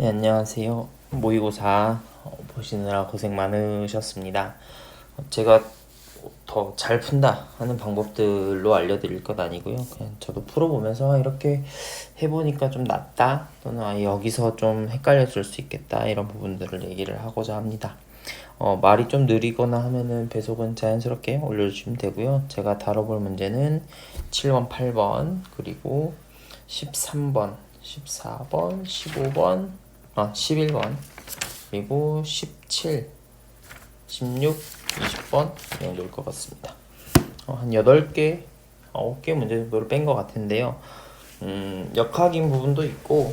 네, 안녕하세요. 모의고사 보시느라 고생 많으셨습니다. 제가 더 잘 푼다 하는 방법들로 알려드릴 것 아니고요. 그냥 저도 풀어보면서 이렇게 해보니까 좀 낫다 또는 여기서 좀 헷갈렸을 수 있겠다 이런 부분들을 얘기를 하고자 합니다. 말이 좀 느리거나 하면은 배속은 자연스럽게 올려주시면 되고요. 제가 다뤄볼 문제는 7번, 8번, 그리고 13번, 14번, 15번, 11번, 그리고 17, 16, 20번 정도 올 것 같습니다. 한 8개, 9개 문제 정도를 뺀 것 같은데요. 역학인 부분도 있고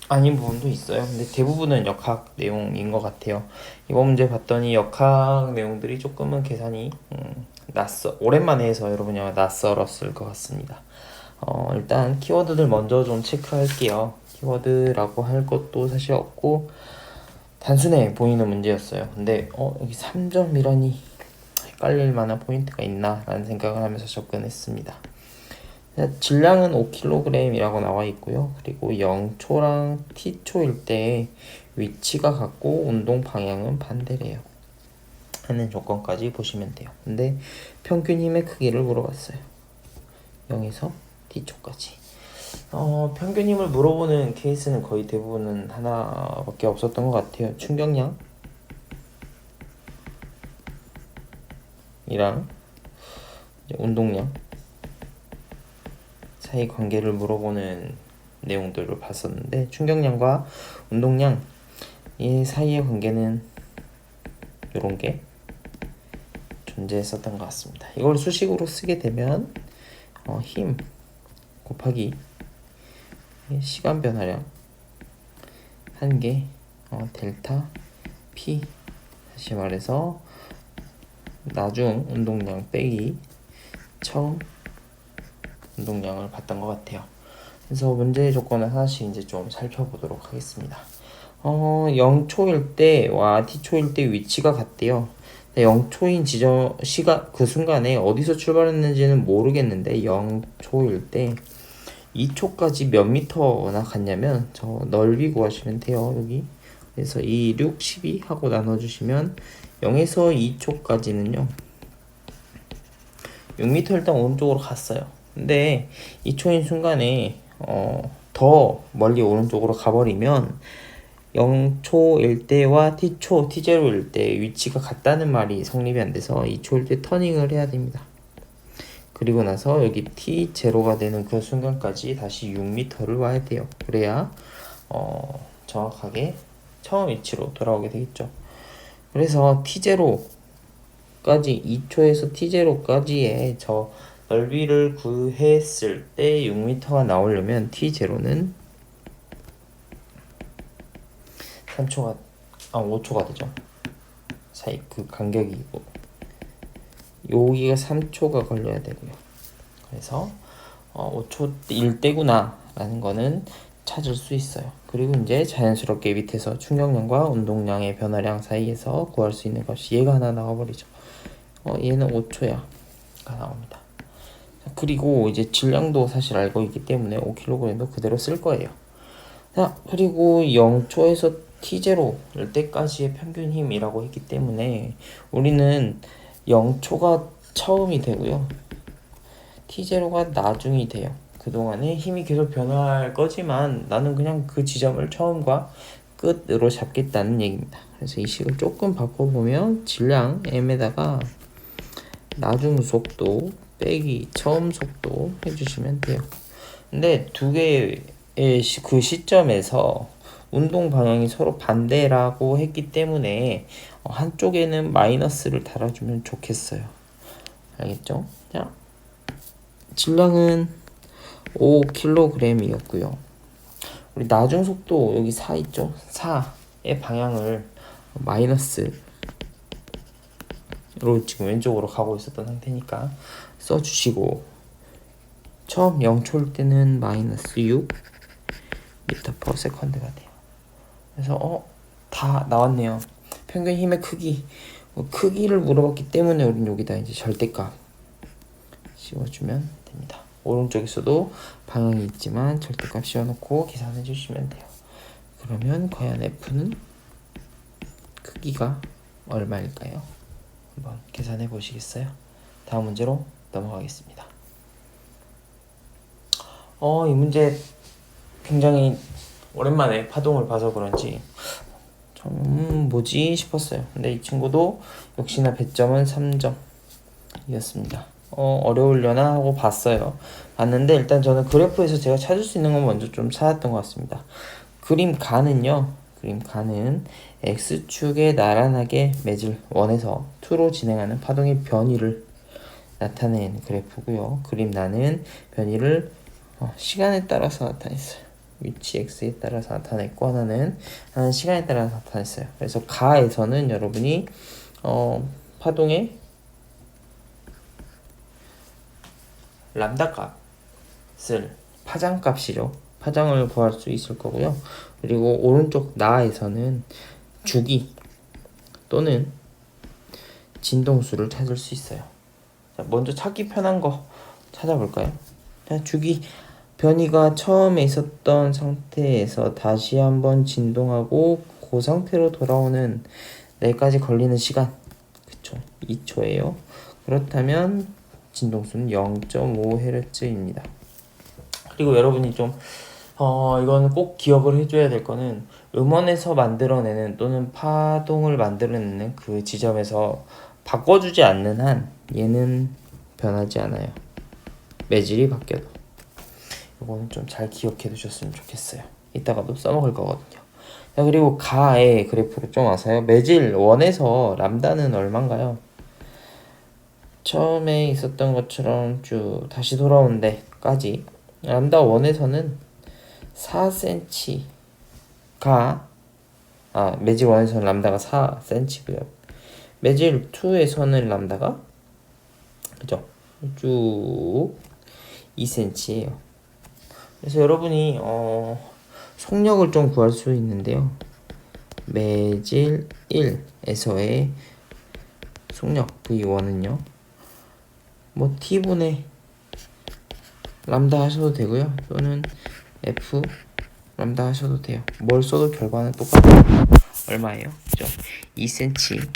아닌 부분도 있어요. 근데 대부분은 역학 내용인 것 같아요. 이번 문제 봤더니 역학 내용들이 조금은 계산이 오랜만에 해서 여러분이 낯설었을 것 같습니다. 일단 키워드들 먼저 좀 체크할게요. 키워드라고 할 것도 사실 없고 단순해 보이는 문제였어요. 근데 여기 3점이라니 헷갈릴 만한 포인트가 있나 라는 생각을 하면서 접근했습니다. 질량은 5kg이라고 나와 있고요. 그리고 0초랑 t초일 때 위치가 같고 운동 방향은 반대래요. 하는 조건까지 보시면 돼요. 근데 평균 힘의 크기를 물어봤어요. 0에서 t초까지. 평균 힘을 물어보는 케이스는 거의 대부분은 하나밖에 없었던 것 같아요. 충격량이랑 운동량 사이 관계를 물어보는 내용들을 봤었는데 충격량과 운동량 이 사이의 관계는 이런 게 존재했었던 것 같습니다. 이걸 수식으로 쓰게 되면 힘 곱하기 시간 변화량 한개 델타 P 다시 말해서 나중 운동량 빼기 처음 운동량을 봤던 것 같아요. 그래서 문제의 조건을 하나씩 이제 좀 살펴보도록 하겠습니다. 0초일 때와 t초일 때 위치가 같대요. 0초인 지점 시간 그 순간에 어디서 출발했는지는 모르겠는데 0초일 때 2초까지 몇 미터나 갔냐면 저 넓이 구하시면 돼요. 여기 그래서 2, 6, 12 하고 나눠주시면 0에서 2초까지는요 6m 일단 오른쪽으로 갔어요. 근데 2초인 순간에 더 멀리 오른쪽으로 가버리면 0초일 때와 t초, t0일 때 위치가 같다는 말이 성립이 안 돼서 2초일 때 터닝을 해야 됩니다. 그리고 나서 여기 t0가 되는 그 순간까지 다시 6m를 와야 돼요. 그래야 정확하게 처음 위치로 돌아오게 되겠죠. 그래서 t0까지 2초에서 t0까지의 저 넓이를 구했을 때 6m가 나오려면 t0는 5초가 되죠. 사이 그 간격이고 여기가 3초가 걸려야 되고요. 그래서 5초일 때구나 라는 거는 찾을 수 있어요. 그리고 이제 자연스럽게 밑에서 충격량과 운동량의 변화량 사이에서 구할 수 있는 값이 얘가 하나 나와버리죠. 얘는 5초야 가 나옵니다. 그리고 이제 질량도 사실 알고 있기 때문에 5kg도 그대로 쓸 거예요. 자, 그리고 0초에서 t0일 때까지의 평균 힘이라고 했기 때문에 우리는 0초가 처음이 되고요. t0가 나중이 돼요. 그동안에 힘이 계속 변화할 거지만 나는 그냥 그 지점을 처음과 끝으로 잡겠다는 얘기입니다. 그래서 이 식을 조금 바꿔보면 질량 m에다가 나중 속도 빼기 처음 속도 해주시면 돼요. 근데 두 개의 그 시점에서 운동 방향이 서로 반대라고 했기 때문에 한쪽에는 마이너스를 달아주면 좋겠어요. 알겠죠? 자, 질량은 5kg이었고요. 우리 나중 속도 여기 4 있죠? 4의 방향을 마이너스로 지금 왼쪽으로 가고 있었던 상태니까 써주시고 처음 0초일 때는 마이너스 6 m/s 가 돼요. 그래서 다 나왔네요. 평균 힘의 크기 크기를 물어봤기 때문에 우린 여기다 이제 절대값 씌워주면 됩니다. 오른쪽에서도 방향이 있지만 절대값 씌워놓고 계산해 주시면 돼요. 그러면 과연 F는 크기가 얼마일까요? 한번 계산해 보시겠어요? 다음 문제로 넘어가겠습니다. 이 문제 굉장히 오랜만에 파동을 봐서 그런지 좀 뭐지 싶었어요. 근데 이 친구도 역시나 배점은 3점이었습니다. 어려우려나 하고 봤는데 일단 저는 그래프에서 제가 찾을 수 있는 건 먼저 좀 찾았던 것 같습니다. 그림 가는 X축에 나란하게 매질 1에서 2로 진행하는 파동의 변이를 나타낸 그래프고요. 그림 나는 변이를 시간에 따라서 나타냈어요. 위치 X에 따라서 나타냈고 하나는 시간에 따라서 나타냈어요. 그래서 가에서는 여러분이 파동의 람다 값을 파장값이죠. 파장을 구할 수 있을 거고요. 그리고 오른쪽 나에서는 주기 또는 진동수를 찾을 수 있어요. 자, 먼저 찾기 편한 거 찾아볼까요? 자, 주기 변이가 처음에 있었던 상태에서 다시 한번 진동하고 그 상태로 돌아오는 내까지 걸리는 시간, 그쵸? 2초예요. 그렇다면 진동수는 0.5Hz입니다. 그리고 여러분이 좀 이거는 꼭 기억을 해줘야 될 거는 음원에서 만들어내는 또는 파동을 만들어내는 그 지점에서 바꿔주지 않는 한 얘는 변하지 않아요. 매질이 바뀌어도. 이거는 좀 잘 기억해 두셨으면 좋겠어요. 이따가도 써먹을 거거든요. 자, 그리고 가의 그래프로 좀 와서요. 매질 1에서 람다는 얼마인가요? 처음에 있었던 것처럼 쭉 다시 돌아온 데까지 람다 1에서는 4cm가 매질 1에서는 람다가 4cm고요. 매질 2에서는 람다가 그죠? 쭉 2cm예요. 그래서 여러분이 속력을 좀 구할 수 있는데요. 매질 1에서의 속력 V1은요. 뭐 T분의 람다 하셔도 되고요. 또는 F 람다 하셔도 돼요. 뭘 써도 결과는 똑같아요. 얼마예요? 그죠? 2cm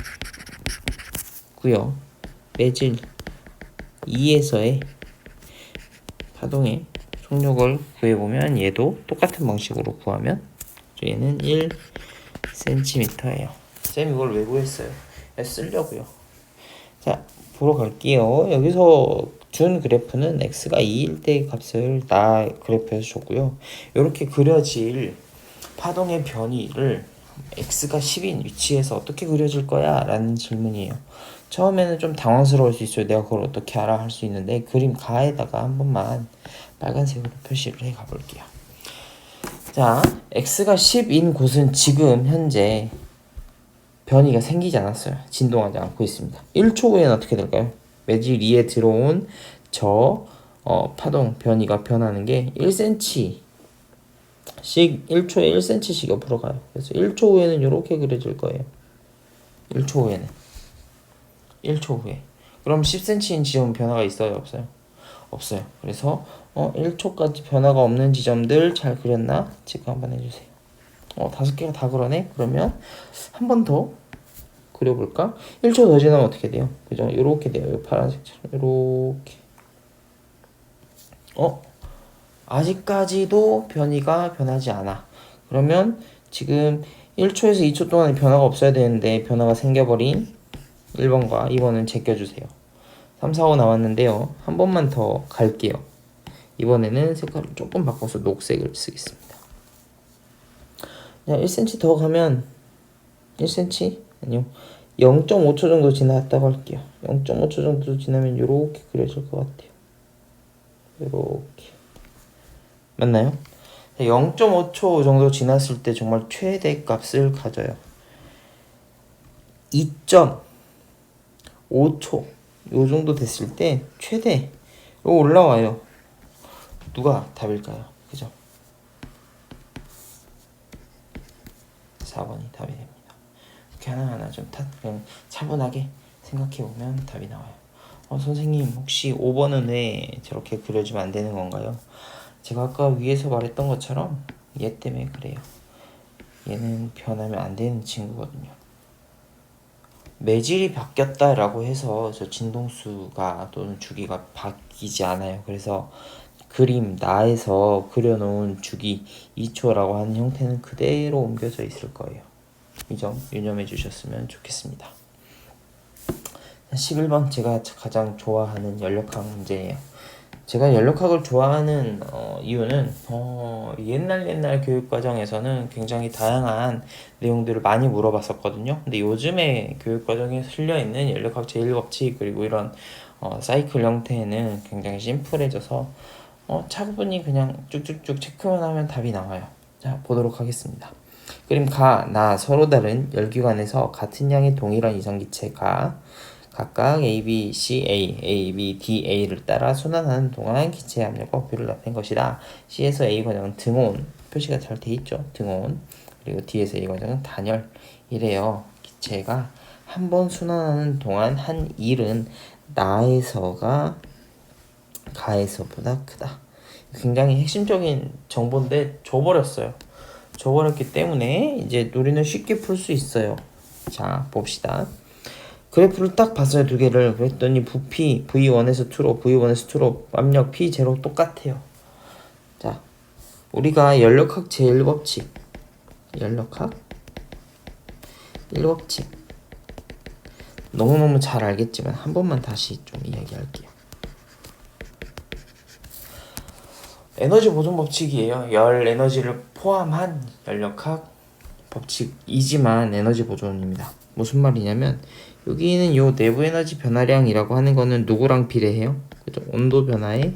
고요. 매질 2에서의 파동의 속력을 구해보면 얘도 똑같은 방식으로 구하면 얘는 1cm예요. 쌤 이걸 왜 구했어요? 쓰려고요. 자, 보러 갈게요. 여기서 준 그래프는 x가 2일 때 값을 나 그래프에서 줬고요. 이렇게 그려질 파동의 변이를 x가 10인 위치에서 어떻게 그려질 거야? 라는 질문이에요. 처음에는 좀 당황스러울 수 있어요. 내가 그걸 어떻게 알아? 할 수 있는데 그림 가에다가 한 번만 빨간색으로 표시를 해 가볼게요. 자, x가 10인 곳은 지금 현재 변이가 생기지 않았어요. 진동하지 않고 있습니다. 1초 후에는 어떻게 될까요? 매질 2에 들어온 파동 변이가 변하는 게 1cm씩 1초에 1cm씩 옆으로 가요. 그래서 1초 후에는 이렇게 그려질 거예요. 1초 후에. 그럼 10cm인 지점 변화가 있어요? 없어요? 없어요. 그래서 1초까지 변화가 없는 지점들 잘 그렸나? 체크 한번 해주세요. 5개가 다 그러네? 그러면 한 번 더 그려볼까? 1초 더 지나면 어떻게 돼요? 그죠? 요렇게 돼요. 파란색처럼 요렇게. 아직까지도 변이가 변하지 않아. 그러면 지금 1초에서 2초 동안에 변화가 없어야 되는데 변화가 생겨버린 1번과 2번은 제껴주세요. 3, 4, 5 나왔는데요. 한 번만 더 갈게요. 이번에는 색깔을 조금 바꿔서 녹색을 쓰겠습니다. 자, 1cm 더 가면 1cm? 아니요. 0.5초 정도 지났다고 할게요. 0.5초 정도 지나면 이렇게 그려질 것 같아요. 이렇게. 맞나요? 0.5초 정도 지났을 때 정말 최대 값을 가져요. 2.5초 요 정도 됐을 때 최대로 올라와요. 누가 답일까요? 그죠? 4번이 답이 됩니다. 이렇게 하나하나 좀 그냥 차분하게 생각해보면 답이 나와요. 선생님 혹시 5번은 왜 저렇게 그려주면 안 되는 건가요? 제가 아까 위에서 말했던 것처럼 얘 때문에 그래요. 얘는 변하면 안 되는 친구거든요. 매질이 바뀌었다라고 해서 저 진동수가 또는 주기가 바뀌지 않아요. 그래서 그림 나에서 그려놓은 주기 2초라고 하는 형태는 그대로 옮겨져 있을 거예요. 이 점 유념해 주셨으면 좋겠습니다. 11번 제가 가장 좋아하는 연력학 문제예요. 제가 연력학을 좋아하는 이유는 옛날 교육과정에서는 굉장히 다양한 내용들을 많이 물어봤었거든요. 근데 요즘에 교육과정에 실려있는 연력학 제1법칙 그리고 이런 사이클 형태는 굉장히 심플해져서 차분히 그냥 쭉쭉쭉 체크만 하면 답이 나와요. 자, 보도록 하겠습니다. 그림 가, 나 서로 다른 열기관에서 같은 양의 동일한 이성기체가 각각 A, B, C, A, B, D, A를 따라 순환하는 동안 기체의 압력과 부피를 나타낸 것이다. C에서 A 과정은 등온, 표시가 잘 돼 있죠. 등온. 그리고 D에서 A 과정은 단열이래요. 기체가 한 번 순환하는 동안 한 일은 나에서가 가에서보다 크다. 굉장히 핵심적인 정보인데 줘버렸어요. 줘버렸기 때문에 이제 우리는 쉽게 풀 수 있어요. 자, 봅시다. 그래프를 딱 봤어요. 두 개를. 그랬더니 부피 V1에서 2로 V1에서 2로 압력 P0 똑같아요. 자, 우리가 연력학 제1법칙 연력학 1법칙 너무너무 잘 알겠지만 한 번만 다시 좀 이야기할게요. 에너지 보존 법칙이에요. 열 에너지를 포함한 연력학 법칙이지만 에너지 보존입니다. 무슨 말이냐면 여기는 요 내부 에너지 변화량이라고 하는 거는 누구랑 비례해요? 그죠? 온도 변화에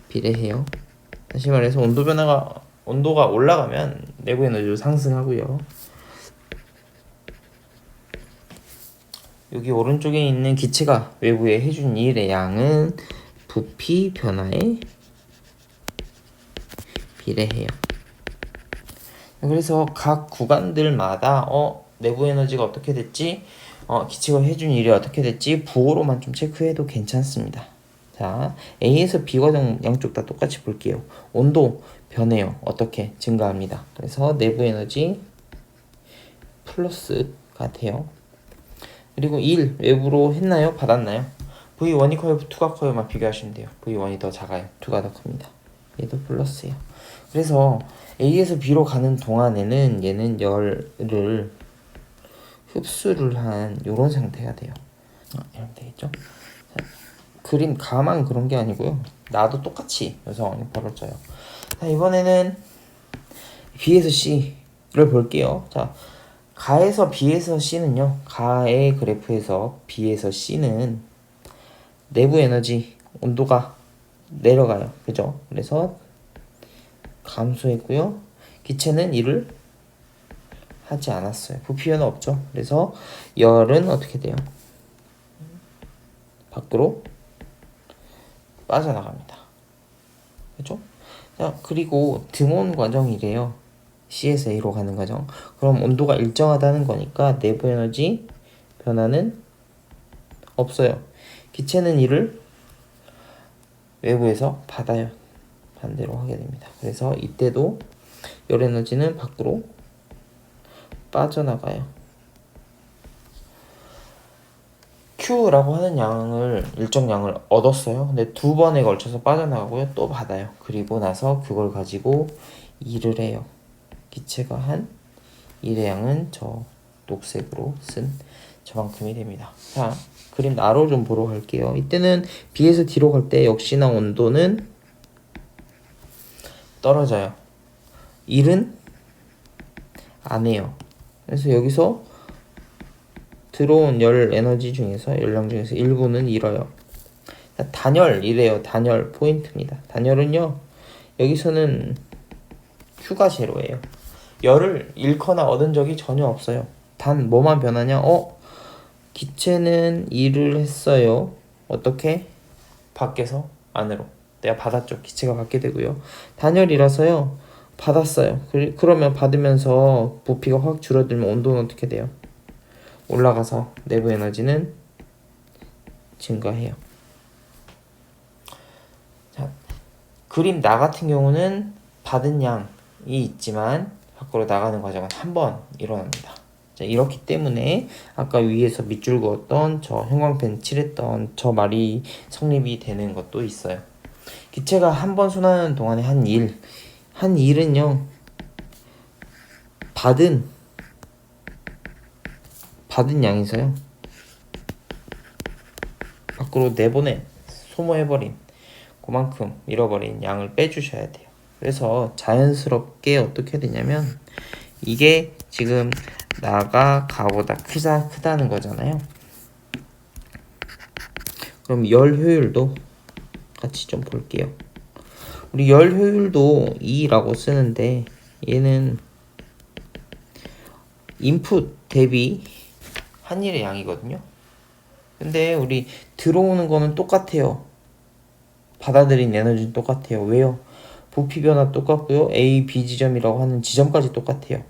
비례해요. 다시 말해서 온도가 올라가면 내부 에너지도 상승하고요. 여기 오른쪽에 있는 기체가 외부에 해준 일의 양은 부피 변화에 비례해요. 그래서 각 구간들마다 내부 에너지가 어떻게 됐지? 기체가 해준 일이 어떻게 됐지? 부호로만 좀 체크해도 괜찮습니다. 자, A에서 B 과정 양쪽 다 똑같이 볼게요. 온도 변해요. 어떻게? 증가합니다. 그래서 내부 에너지 플러스가 돼요. 그리고 1 외부로 했나요? 받았나요? V1이 커요? 2가 커요만 비교하시면 돼요. V1이 더 작아요. 2가 더 큽니다. 얘도 플러스예요. 그래서 A에서 B로 가는 동안에는 얘는 열을 흡수를 한 요런 상태가 돼요. 이렇게 되겠죠? 자, 그림 가만 그런 게 아니고요. 나도 똑같이 이 상황이 벌어져요. 자, 이번에는 B에서 C를 볼게요. 자, 가에서 B에서 C는요. 가의 그래프에서 B에서 C는 내부 에너지 온도가 내려가요. 그죠? 그래서 감소했고요. 기체는 이를 하지 않았어요. 부피 변화 없죠. 그래서 열은 어떻게 돼요? 밖으로 빠져나갑니다. 그죠? 자, 그리고 등온 과정이래요. C에서 A로 가는 과정. 그럼 온도가 일정하다는 거니까 내부 에너지 변화는 없어요. 기체는 이를 외부에서 받아요. 반대로 하게 됩니다. 그래서 이때도 열 에너지는 밖으로 빠져나가요. Q라고 하는 양을 일정 양을 얻었어요. 근데 두 번에 걸쳐서 빠져나가고요. 또 받아요. 그리고 나서 그걸 가지고 일을 해요. 기체가 한 일의 양은 저 녹색으로 쓴 저만큼이 됩니다. 자, 그림 나로 좀 보러 갈게요. 이때는 B에서 D로 갈 때 역시나 온도는 떨어져요. 일은 안 해요. 그래서 여기서 들어온 열 에너지 중에서 열량 중에서 일부는 잃어요. 단열이래요. 단열 포인트입니다. 단열은요. 여기서는 Q가 제로예요. 열을 잃거나 얻은 적이 전혀 없어요. 단 뭐만 변하냐? 기체는 일을 했어요. 어떻게? 밖에서 안으로. 내가 받았죠. 기체가 받게 되고요. 단열이라서요. 받았어요. 그러면 받으면서 부피가 확 줄어들면 온도는 어떻게 돼요? 올라가서 내부 에너지는 증가해요. 자, 그림 나 같은 경우는 받은 양이 있지만 밖으로 나가는 과정은 한 번 일어납니다. 자, 이렇기 때문에 아까 위에서 밑줄 그었던 저 형광펜 칠했던 저 말이 성립이 되는 것도 있어요. 기체가 한 번 순환하는 동안에 한 일은요, 받은 양에서요 밖으로 소모해버린 그만큼 잃어버린 양을 빼주셔야 돼요. 그래서 자연스럽게 어떻게 되냐면 이게 지금 나가 가보다 크다는 거잖아요. 그럼 열 효율도 같이 좀 볼게요. 우리 열 효율도 2라고 쓰는데 얘는 인풋 대비 한일의 양이거든요. 근데 우리 들어오는 거는 똑같아요. 받아들인 에너지는 똑같아요. 왜요? 부피 변화 똑같고요. A, B 지점이라고 하는 지점까지 똑같아요.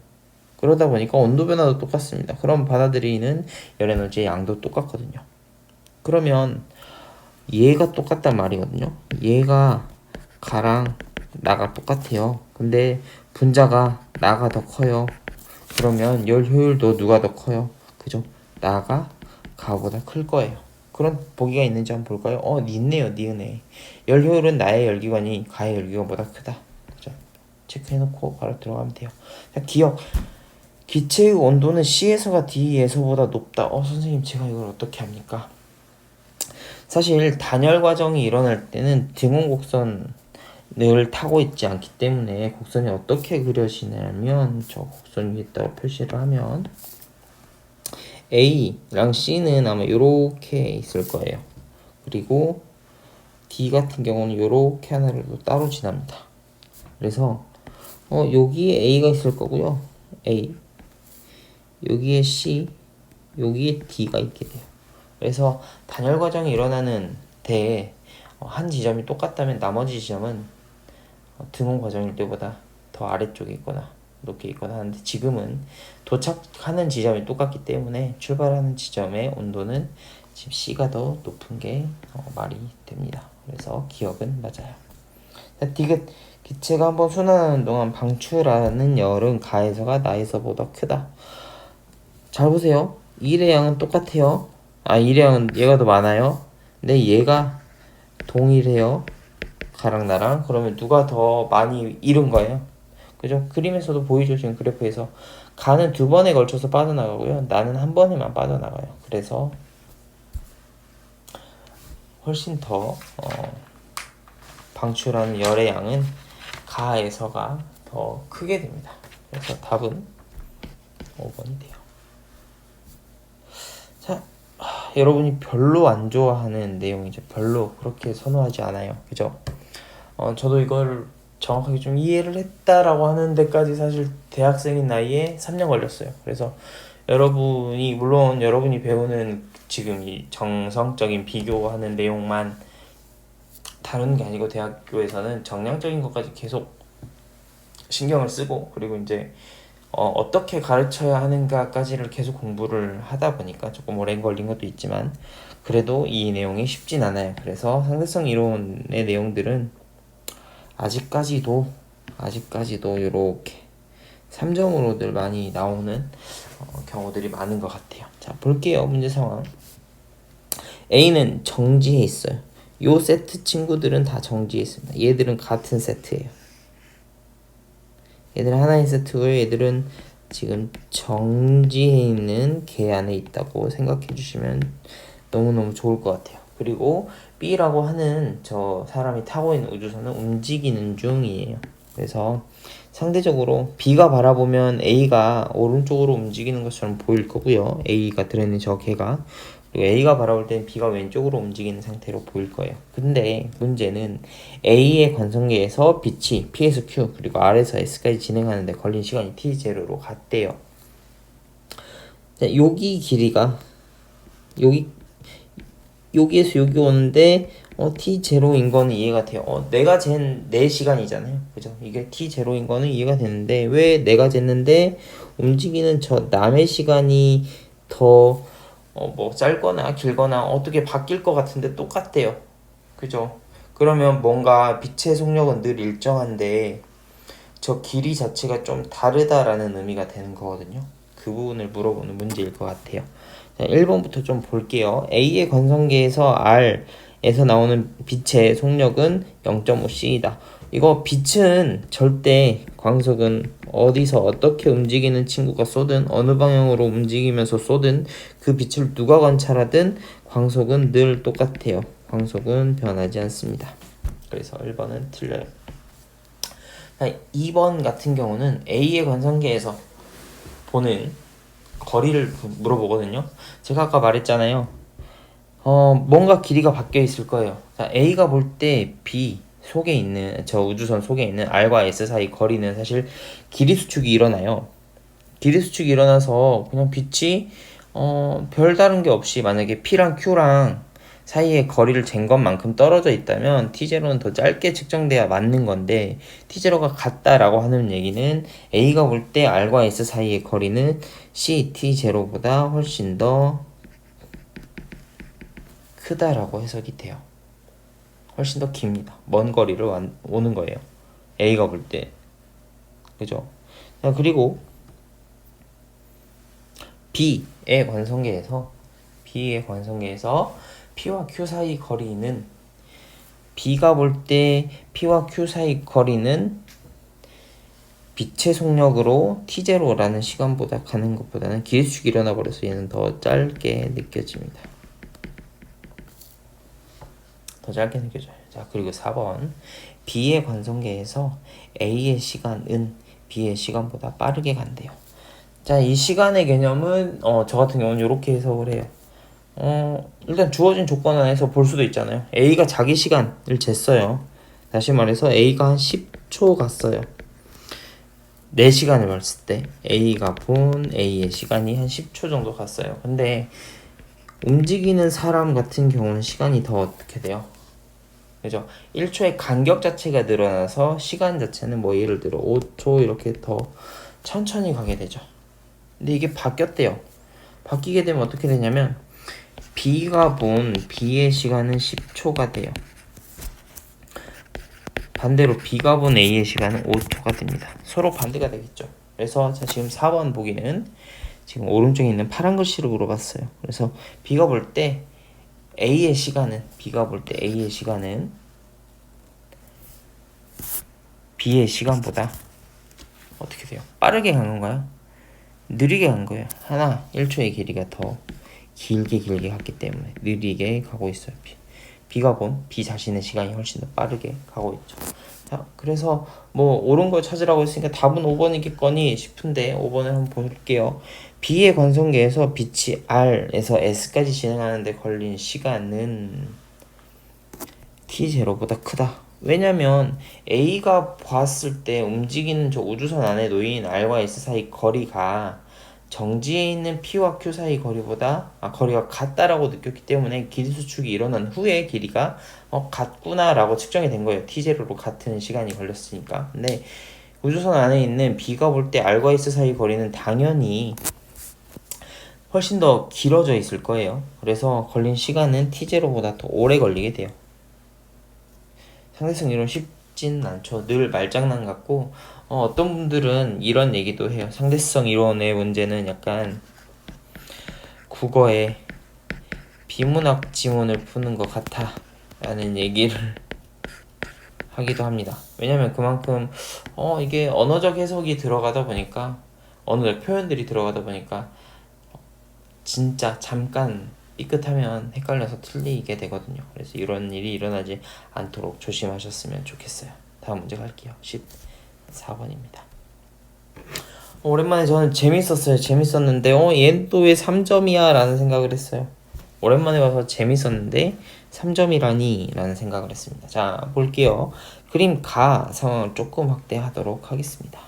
그러다 보니까 온도 변화도 똑같습니다. 그럼 받아들이는 열 에너지의 양도 똑같거든요. 그러면 얘가 똑같단 말이거든요. 얘가 가랑 나가 똑같아요. 근데 분자가 나가 더 커요. 그러면 열 효율도 누가 더 커요? 그죠? 나가 가보다 클 거예요. 그런 보기가 있는지 한번 볼까요? 있네요. 니은에 열 효율은 나의 열기관이 가의 열기관보다 크다. 그죠? 체크해놓고 바로 들어가면 돼요. 자, 기체의 온도는 C에서가 D에서보다 높다. 선생님 제가 이걸 어떻게 합니까? 사실 단열 과정이 일어날 때는 등원 곡선을 타고 있지 않기 때문에 곡선이 어떻게 그려지냐면 저 곡선 위에다가 표시를 하면 A랑 C는 아마 이렇게 있을 거예요. 그리고 D 같은 경우는 이렇게 하나를 따로 지납니다. 그래서 여기에 A가 있을 거고요. A 여기에 C 여기에 D가 있게 돼요. 그래서 단열 과정이 일어나는 데에 한 지점이 똑같다면 나머지 지점은 등원 과정일 때보다 더 아래쪽에 있거나 높게 있거나 하는데 지금은 도착하는 지점이 똑같기 때문에 출발하는 지점의 온도는 지금 C가 더 높은 게 말이 됩니다. 그래서 기억은 맞아요. 디귿 기체가 한번 순환하는 동안 방출하는 열은 가에서가 나에서보다 크다. 잘 보세요. 1의 양은 똑같아요. 1의 양은 얘가 더 많아요. 근데 얘가 동일해요. 가랑 나랑. 그러면 누가 더 많이 잃은 거예요? 그죠? 그림에서도 보이죠? 지금 그래프에서 가는 2번에 걸쳐서 빠져나가고요. 나는 한 번에만 빠져나가요. 그래서 훨씬 더 방출하는 열의 양은 가에서가 더 크게 됩니다. 그래서 답은 5번이 돼요. 자, 여러분이 별로 안 좋아하는 내용이죠. 별로 그렇게 선호하지 않아요. 그죠? 저도 이걸 정확하게 좀 이해를 했다라고 하는 데까지 사실 대학생인 나이에 3년 걸렸어요. 그래서 물론 여러분이 배우는 지금 이 정성적인 비교하는 내용만 다루는 게 아니고 대학교에서는 정량적인 것까지 계속 신경을 쓰고 그리고 이제 어떻게 가르쳐야 하는가까지를 계속 공부를 하다 보니까 조금 오래 걸린 것도 있지만 그래도 이 내용이 쉽진 않아요. 그래서 상대성 이론의 내용들은 아직까지도 이렇게 3점으로들 많이 나오는 경우들이 많은 것 같아요. 자, 볼게요. 문제 상황. A는 정지해 있어요. 요 세트 친구들은 다 정지해 있습니다. 얘들은 같은 세트예요. 얘들은 하나의 세트고요. 얘들은 지금 정지해 있는 개 안에 있다고 생각해 주시면 너무너무 좋을 것 같아요. 그리고 B라고 하는 저 사람이 타고 있는 우주선은 움직이는 중이에요. 그래서 상대적으로 B가 바라보면 A가 오른쪽으로 움직이는 것처럼 보일 거고요. A가 들어있는 저 개가. 그리고 A가 바라볼 때는 B가 왼쪽으로 움직이는 상태로 보일 거예요. 근데 문제는 A의 관성계에서 빛이 P에서 Q 그리고 R에서 S까지 진행하는데 걸린 시간이 T0로 같대요. 자, 여기 길이가 여기에서 여기 오는데 T0인 거는 이해가 돼요. 내가 잰 내 시간이잖아요. 그죠? 이게 T0인 거는 이해가 되는데 왜 내가 쟀는데 움직이는 저 남의 시간이 더 짧거나 길거나 어떻게 바뀔 것 같은데 똑같대요. 그죠? 그러면 뭔가 빛의 속력은 늘 일정한데 저 길이 자체가 좀 다르다라는 의미가 되는 거거든요. 그 부분을 물어보는 문제일 것 같아요. 자, 1번부터 좀 볼게요. A의 관성계에서 R에서 나오는 빛의 속력은 0.5C이다. 이거 빛은 절대 광속은 어디서 어떻게 움직이는 친구가 쏘든 어느 방향으로 움직이면서 쏘든 그 빛을 누가 관찰하든 광속은 늘 똑같아요. 광속은 변하지 않습니다. 그래서 1번은 틀려요. 2번 같은 경우는 A의 관성계에서 보는 거리를 물어보거든요. 제가 아까 말했잖아요. 뭔가 길이가 바뀌어 있을 거예요. 자, A가 볼 때 B 속에 있는 저 우주선 속에 있는 R과 S 사이 거리는 사실 길이 수축이 일어나요. 길이 수축이 일어나서 그냥 빛이 별다른 게 없이 만약에 P랑 Q랑 사이에 거리를 잰 것만큼 떨어져 있다면 T0는 더 짧게 측정돼야 맞는 건데 T0가 같다라고 하는 얘기는 A가 볼 때 R과 S 사이의 거리는 C, T0보다 훨씬 더 크다라고 해석이 돼요. 훨씬 더 깁니다. 먼 거리를 오는 거예요. A가 볼 때. 그죠? 그리고 B의 관성계에서 P와 Q 사이 거리는 B가 볼 때 P와 Q 사이 거리는 빛의 속력으로 T0라는 시간보다 가는 것보다는 기회축이 일어나 버려서 얘는 더 짧게 느껴집니다. 더 짧게 느껴져요. 자, 그리고 4번 B의 관성계에서 A의 시간은 B의 시간보다 빠르게 간대요. 자, 이 시간의 개념은 저 같은 경우는 이렇게 해석을 해요. 일단 주어진 조건 안에서 볼 수도 있잖아요. A가 자기 시간을 쟀어요. 다시 말해서 A가 한 10초 갔어요. 4시간을 봤을 때 A가 본 A의 시간이 한 10초 정도 갔어요. 근데 움직이는 사람 같은 경우는 시간이 더 어떻게 돼요? 그죠? 1초의 간격 자체가 늘어나서 시간 자체는 뭐 예를 들어 5초 이렇게 더 천천히 가게 되죠. 근데 이게 바뀌었대요. 바뀌게 되면 어떻게 되냐면 B가 본 B의 시간은 10초가 돼요. 반대로 B가 본 A의 시간은 5초가 됩니다. 서로 반대가 되겠죠. 그래서 자, 지금 4번 보기는 지금 오른쪽에 있는 파란 글씨로 물어봤어요. 그래서 B가 볼 때 B가 볼 때 A의 시간은 B의 시간보다 어떻게 돼요? 빠르게 간 건가요? 느리게 간 거예요. 1초의 길이가 더 길게 갔기 때문에 느리게 가고 있어요. B가 본 B 자신의 시간이 훨씬 더 빠르게 가고 있죠. 자, 그래서 뭐 옳은 걸 찾으라고 했으니까 답은 5번이겠거니 싶은데 5번을 한번 볼게요. B의 관성계에서 빛이 R에서 S까지 진행하는데 걸린 시간은 T0보다 크다. 왜냐면 A가 봤을 때 움직이는 저 우주선 안에 놓인 R과 S 사이 거리가 정지에 있는 P와 Q 사이 거리가 같다라고 느꼈기 때문에 길이 수축이 일어난 후에 길이가 같구나라고 측정이 된 거예요. T0로 같은 시간이 걸렸으니까. 근데 우주선 안에 있는 B가 볼 때 R과 S 사이 거리는 당연히 훨씬 더 길어져 있을 거예요. 그래서 걸린 시간은 T0보다 더 오래 걸리게 돼요. 상대성 이론 쉽진 않죠. 늘 말장난 같고 어떤 분들은 이런 얘기도 해요. 상대성 이론의 문제는 약간 국어에 비문학 지문을 푸는 것 같아 라는 얘기를 하기도 합니다. 왜냐면 그만큼 이게 언어적 해석이 들어가다 보니까 언어적 표현들이 들어가다 보니까 진짜 잠깐 삐끗하면 헷갈려서 틀리게 되거든요. 그래서 이런 일이 일어나지 않도록 조심하셨으면 좋겠어요. 다음 문제 갈게요. 14번입니다. 오랜만에 저는 재밌었는데 얘는 또 왜 3점이야 라는 생각을 했어요. 오랜만에 봐서 재밌었는데 3점이라니 라는 생각을 했습니다. 자, 볼게요. 그림 가 상황을 조금 확대하도록 하겠습니다.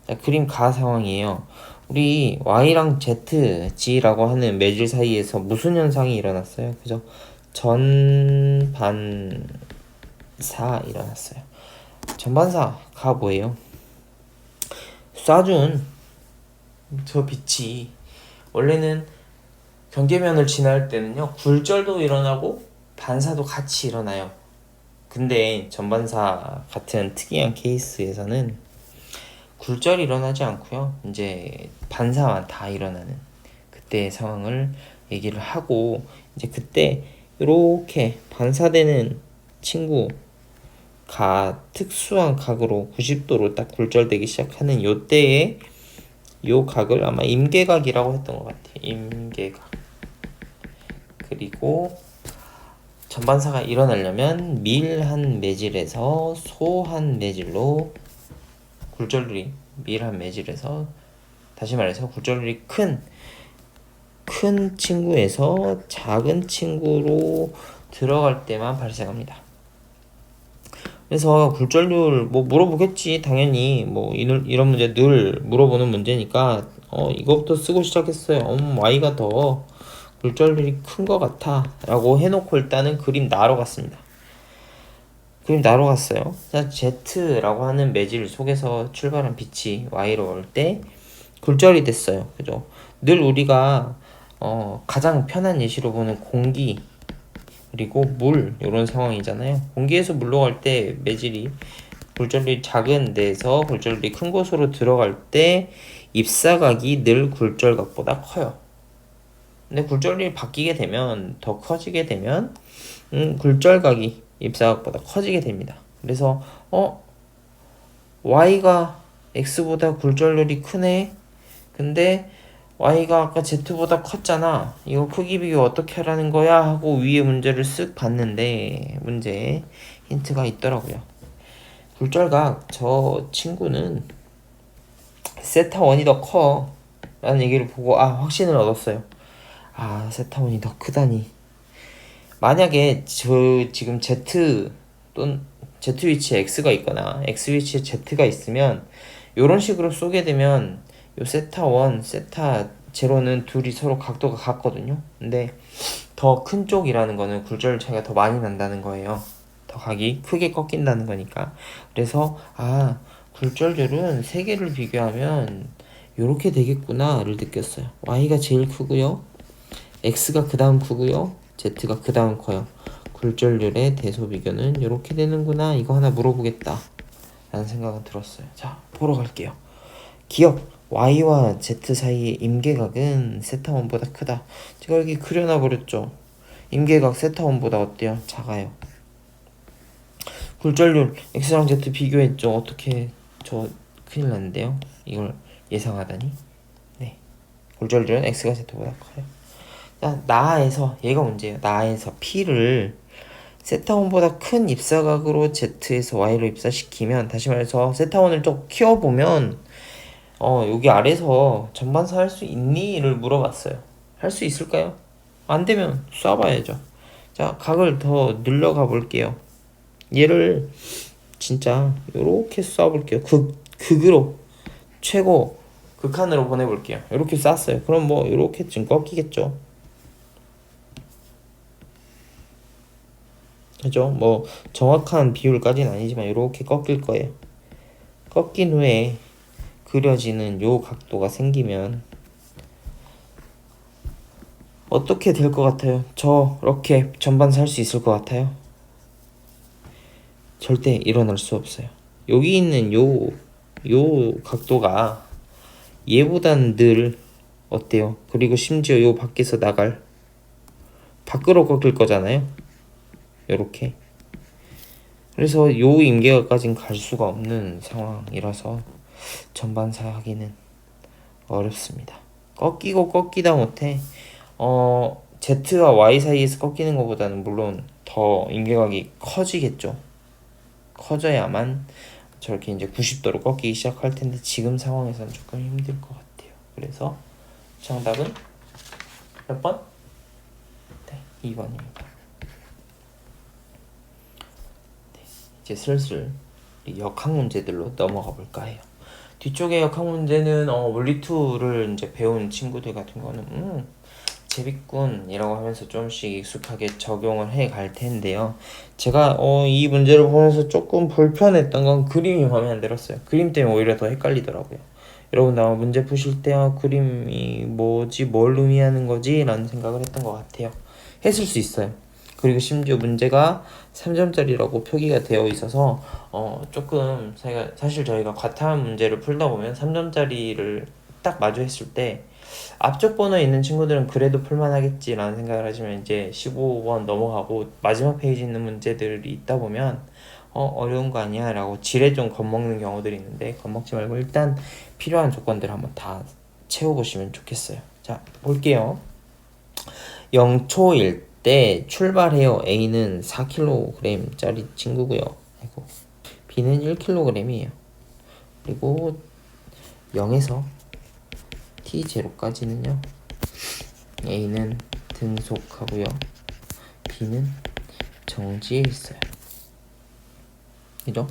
자, 그림 가 상황이에요. 우리 Y랑 Z, G라고 하는 매질 사이에서 무슨 현상이 일어났어요? 그죠? 전반사 일어났어요. 전반사가 뭐예요? 쏴준 저 빛이 원래는 경계면을 지날 때는요 굴절도 일어나고 반사도 같이 일어나요. 근데 전반사 같은 특이한 케이스에서는 굴절이 일어나지 않고요. 이제 반사만 다 일어나는 그때의 상황을 얘기를 하고, 이제 그때 이렇게 반사되는 친구가 특수한 각으로 90도로 딱 굴절되기 시작하는 요 때에 요 각을 아마 임계각이라고 했던 것 같아요. 임계각. 그리고 전반사가 일어나려면 밀한 매질에서 소한 매질로 굴절률이 밀한 매질에서, 다시 말해서 굴절률이 큰 친구에서 작은 친구로 들어갈 때만 발생합니다. 그래서 굴절률 뭐 물어보겠지. 당연히 뭐 이런 문제 늘 물어보는 문제니까 이거부터 쓰고 시작했어요. y가 더 굴절률이 큰 것 같아 라고 해놓고 일단은 그림 나러 갔습니다. 그림 나러 갔어요. 자, Z라고 하는 매질 속에서 출발한 빛이 Y로 올 때 굴절이 됐어요. 그죠? 늘 우리가 가장 편한 예시로 보는 공기 그리고 물 이런 상황이잖아요. 공기에서 물로 갈 때 매질이 굴절률이 작은 데에서 굴절률이 큰 곳으로 들어갈 때 입사각이 늘 굴절각보다 커요. 근데 굴절률이 바뀌게 되면, 더 커지게 되면 굴절각이 입사각보다 커지게 됩니다. 그래서 y가 x보다 굴절률이 크네. 근데 y가 아까 z보다 컸잖아. 이거 크기 비교 어떻게 하라는 거야? 하고 위에 문제를 쓱 봤는데 문제에 힌트가 있더라고요. 굴절각 저 친구는 세타 1이 더 커 라는 얘기를 보고 확신을 얻었어요. 세타 1이 더 크다니. 만약에 저 지금 Z 또는 Z 위치에 X가 있거나 X 위치에 Z가 있으면 이런 식으로 쏘게 되면 요 세타 1, 세타 0는 둘이 서로 각도가 같거든요. 근데 더 큰 쪽이라는 거는 굴절 차이가 더 많이 난다는 거예요. 더 각이 크게 꺾인다는 거니까. 그래서 굴절률은 세 개를 비교하면 요렇게 되겠구나를 느꼈어요. Y가 제일 크고요. X가 그 다음 크고요. Z가 그 다음 커요. 굴절률의 대소 비교는 이렇게 되는구나. 이거 하나 물어보겠다 라는 생각은 들었어요. 자, 보러 갈게요. 기억 Y와 Z 사이의 임계각은 세타 1보다 크다. 제가 여기 그려놔 버렸죠. 임계각 세타 1보다 어때요? 작아요. 굴절률 X랑 Z 비교했죠. 어떻게, 저 큰일 났는데요. 이걸 예상하다니. 네, 굴절률은 X가 Z보다 커요. 자, 나에서 얘가 문제예요. 나에서 P를 세타1보다 큰 입사각으로 Z에서 Y로 입사시키면, 다시 말해서 세타1을 좀 키워보면 여기 아래서 전반사 할 수 있니?를 물어봤어요. 할 수 있을까요? 안 되면 쏴봐야죠. 자, 각을 더 늘려가 볼게요. 얘를 진짜 요렇게 쏴볼게요. 극으로 최고 극한으로 보내볼게요. 이렇게 쐈어요. 그럼 뭐 이렇게 좀 꺾이겠죠. 그죠? 뭐 정확한 비율까지는 아니지만 이렇게 꺾일 거예요. 꺾인 후에 그려지는 요 각도가 생기면 어떻게 될 것 같아요? 저렇게 전반사 할 수 있을 것 같아요? 절대 일어날 수 없어요. 여기 있는 요 각도가 얘보단 늘 어때요? 그리고 심지어 요 밖에서 나갈 밖으로 꺾일 거잖아요. 요렇게. 그래서 요 임계각까지는 갈 수가 없는 상황이라서 전반사 하기는 어렵습니다. 꺾이고 꺾이다 못해 Z와 Y 사이에서 꺾이는 것보다는 물론 더 임계각이 커지겠죠. 커져야만 저렇게 이제 90도로 꺾이기 시작할 텐데 지금 상황에서는 조금 힘들 것 같아요. 그래서 정답은 몇 번? 네, 2번입니다. 네, 이제 슬슬 역학 문제들로 넘어가 볼까 해요. 뒤쪽에 역학 문제는 물리2를 이제 배운 친구들 같은 거는 재밌군이라고 하면서 좀씩 익숙하게 적용을 해 갈 텐데요. 제가 이 문제를 보면서 조금 불편했던 건 그림이 마음에 안 들었어요. 그림 때문에 오히려 더 헷갈리더라고요. 여러분 문제 푸실 때 그림이 뭐지, 뭘 의미하는 거지? 라는 생각을 했던 것 같아요. 했을 수 있어요. 그리고 심지어 문제가 3점짜리라고 표기가 되어 있어서 조금 사실 저희가 과탐 문제를 풀다 보면 3점짜리를 딱 마주했을 때 앞쪽 번호에 있는 친구들은 그래도 풀만하겠지라는 생각을 하시면 이제 15번 넘어가고 마지막 페이지 있는 문제들이 있다 보면 어려운 거 아니야 라고 지레 좀 겁먹는 경우들이 있는데, 겁먹지 말고 일단 필요한 조건들 한번 다 채워보시면 좋겠어요. 자, 볼게요. 0초일 때 출발해요. A는 4kg 짜리 친구고요. 그리고 B는 1kg이에요. 그리고 0에서 T0까지는요, A는 등속하고요, B는 정지해 있어요. 그죠?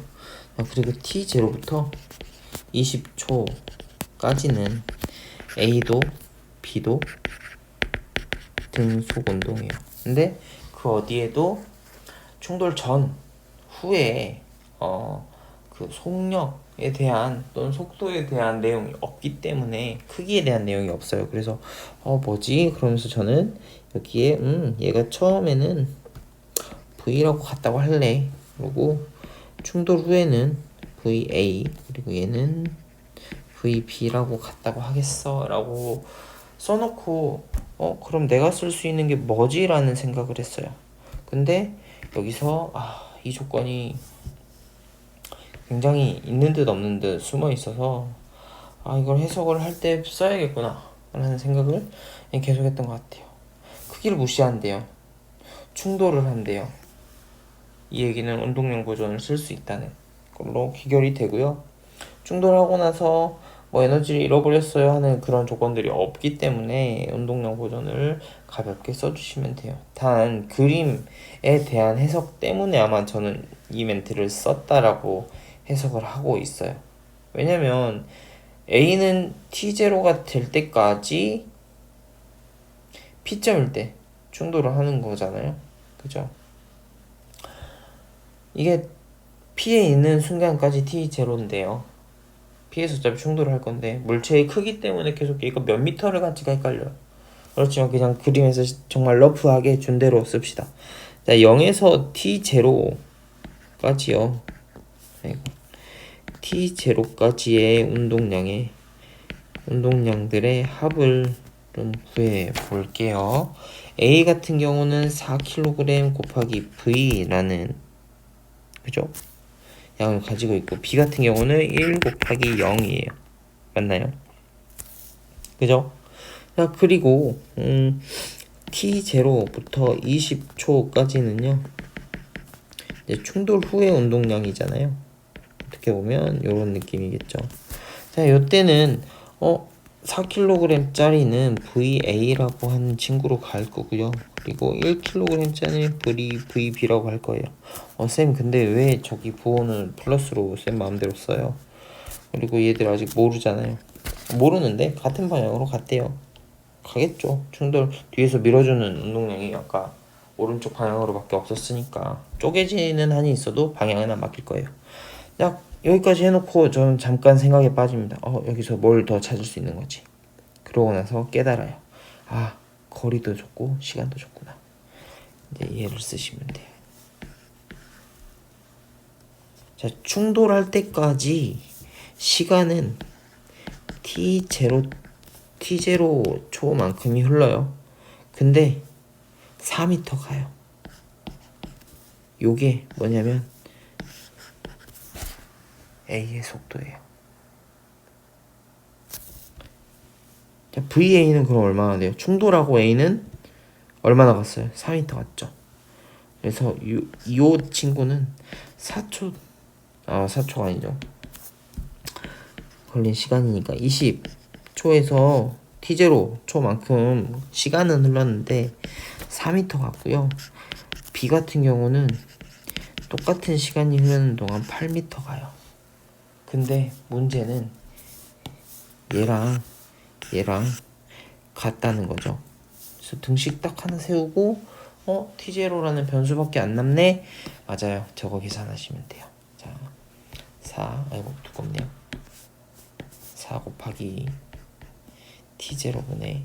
그리고 T0부터 20초까지는 A도 B도 등속 운동이에요. 근데 그 어디에도 충돌 전 후에 그 속력에 대한 또는 속도에 대한 내용이 없기 때문에 크기에 대한 내용이 없어요. 그래서 뭐지? 그러면서 저는 여기에 얘가 처음에는 V라고 같다고 할래. 그리고 충돌 후에는 VA, 그리고 얘는 VB라고 같다고 하겠어 라고 써놓고 그럼 내가 쓸 수 있는 게 뭐지? 라는 생각을 했어요. 근데 여기서 이 조건이 굉장히 있는 듯 없는 듯 숨어 있어서 이걸 해석을 할 때 써야겠구나 라는 생각을 계속했던 것 같아요. 크기를 무시한대요. 충돌을 한대요. 이 얘기는 운동량 보존을 쓸 수 있다는 걸로 귀결이 되고요. 충돌하고 나서 에너지를 잃어버렸어요 하는 그런 조건들이 없기 때문에 운동량 보존을 가볍게 써주시면 돼요. 단 그림에 대한 해석 때문에 아마 저는 이 멘트를 썼다라고 해석을 하고 있어요. 왜냐면 A는 T0가 될 때까지 P점일 때 충돌을 하는 거잖아요. 그죠? 이게 P에 있는 순간까지 T0인데요. P에서 어차피 충돌을 할 건데 물체의 크기 때문에 계속 얘가 몇 미터를 갈지가 헷갈려요. 그렇지만 그냥 그림에서 정말 러프하게 준 대로 씁시다. 자, 0에서 T0까지요. T0까지의 운동량들의 합을 좀 구해 볼게요. A 같은 경우는 4kg 곱하기 V라는, 그죠? 양을 가지고 있고, B 같은 경우는 1 곱하기 0이에요. 맞나요? 그죠? 자, 그리고 T0부터 20초까지는요 이제 충돌 후의 운동량이잖아요. 어떻게 보면 이런 느낌이겠죠. 자, 이때는 4kg짜리는 VA라고 하는 친구로 갈 거고요. 그리고 1kg짜리는 VB라고 할 거예요. 쌤, 근데 왜 저기 부호는 플러스로 쌤 마음대로 써요? 그리고 얘들 아직 모르잖아요. 모르는데 같은 방향으로 갔대요. 가겠죠. 충돌 뒤에서 밀어주는 운동량이 아까 오른쪽 방향으로밖에 없었으니까 쪼개지는 한이 있어도 방향은 안 바뀔 거예요. 자, 여기까지 해놓고 저는 잠깐 생각에 빠집니다. 여기서 뭘 더 찾을 수 있는 거지? 그러고 나서 깨달아요. 거리도 좁고 시간도 좁구나. 이제 얘를 쓰시면 돼요. 자, 충돌할 때까지 시간은 T0 초만큼이 흘러요. 근데 4m 가요. 요게 뭐냐면 A의 속도예요. 자, VA는 그럼 얼마나 돼요? 충돌하고 A는 얼마나 갔어요? 4m 갔죠. 그래서 이 친구는 4초 4초가 아니죠. 걸린 시간이니까 20초에서 T0 초만큼 시간은 흘렀는데 4m 갔고요. B 같은 경우는 똑같은 시간이 흐르는 동안 8m 가요. 근데 문제는 얘랑 같다는 거죠. 그래서 등식 딱 하나 세우고 T0라는 변수밖에 안 남네. 맞아요. 저거 계산하시면 돼요. 자, 4 두껍네요. 4 곱하기 T0분의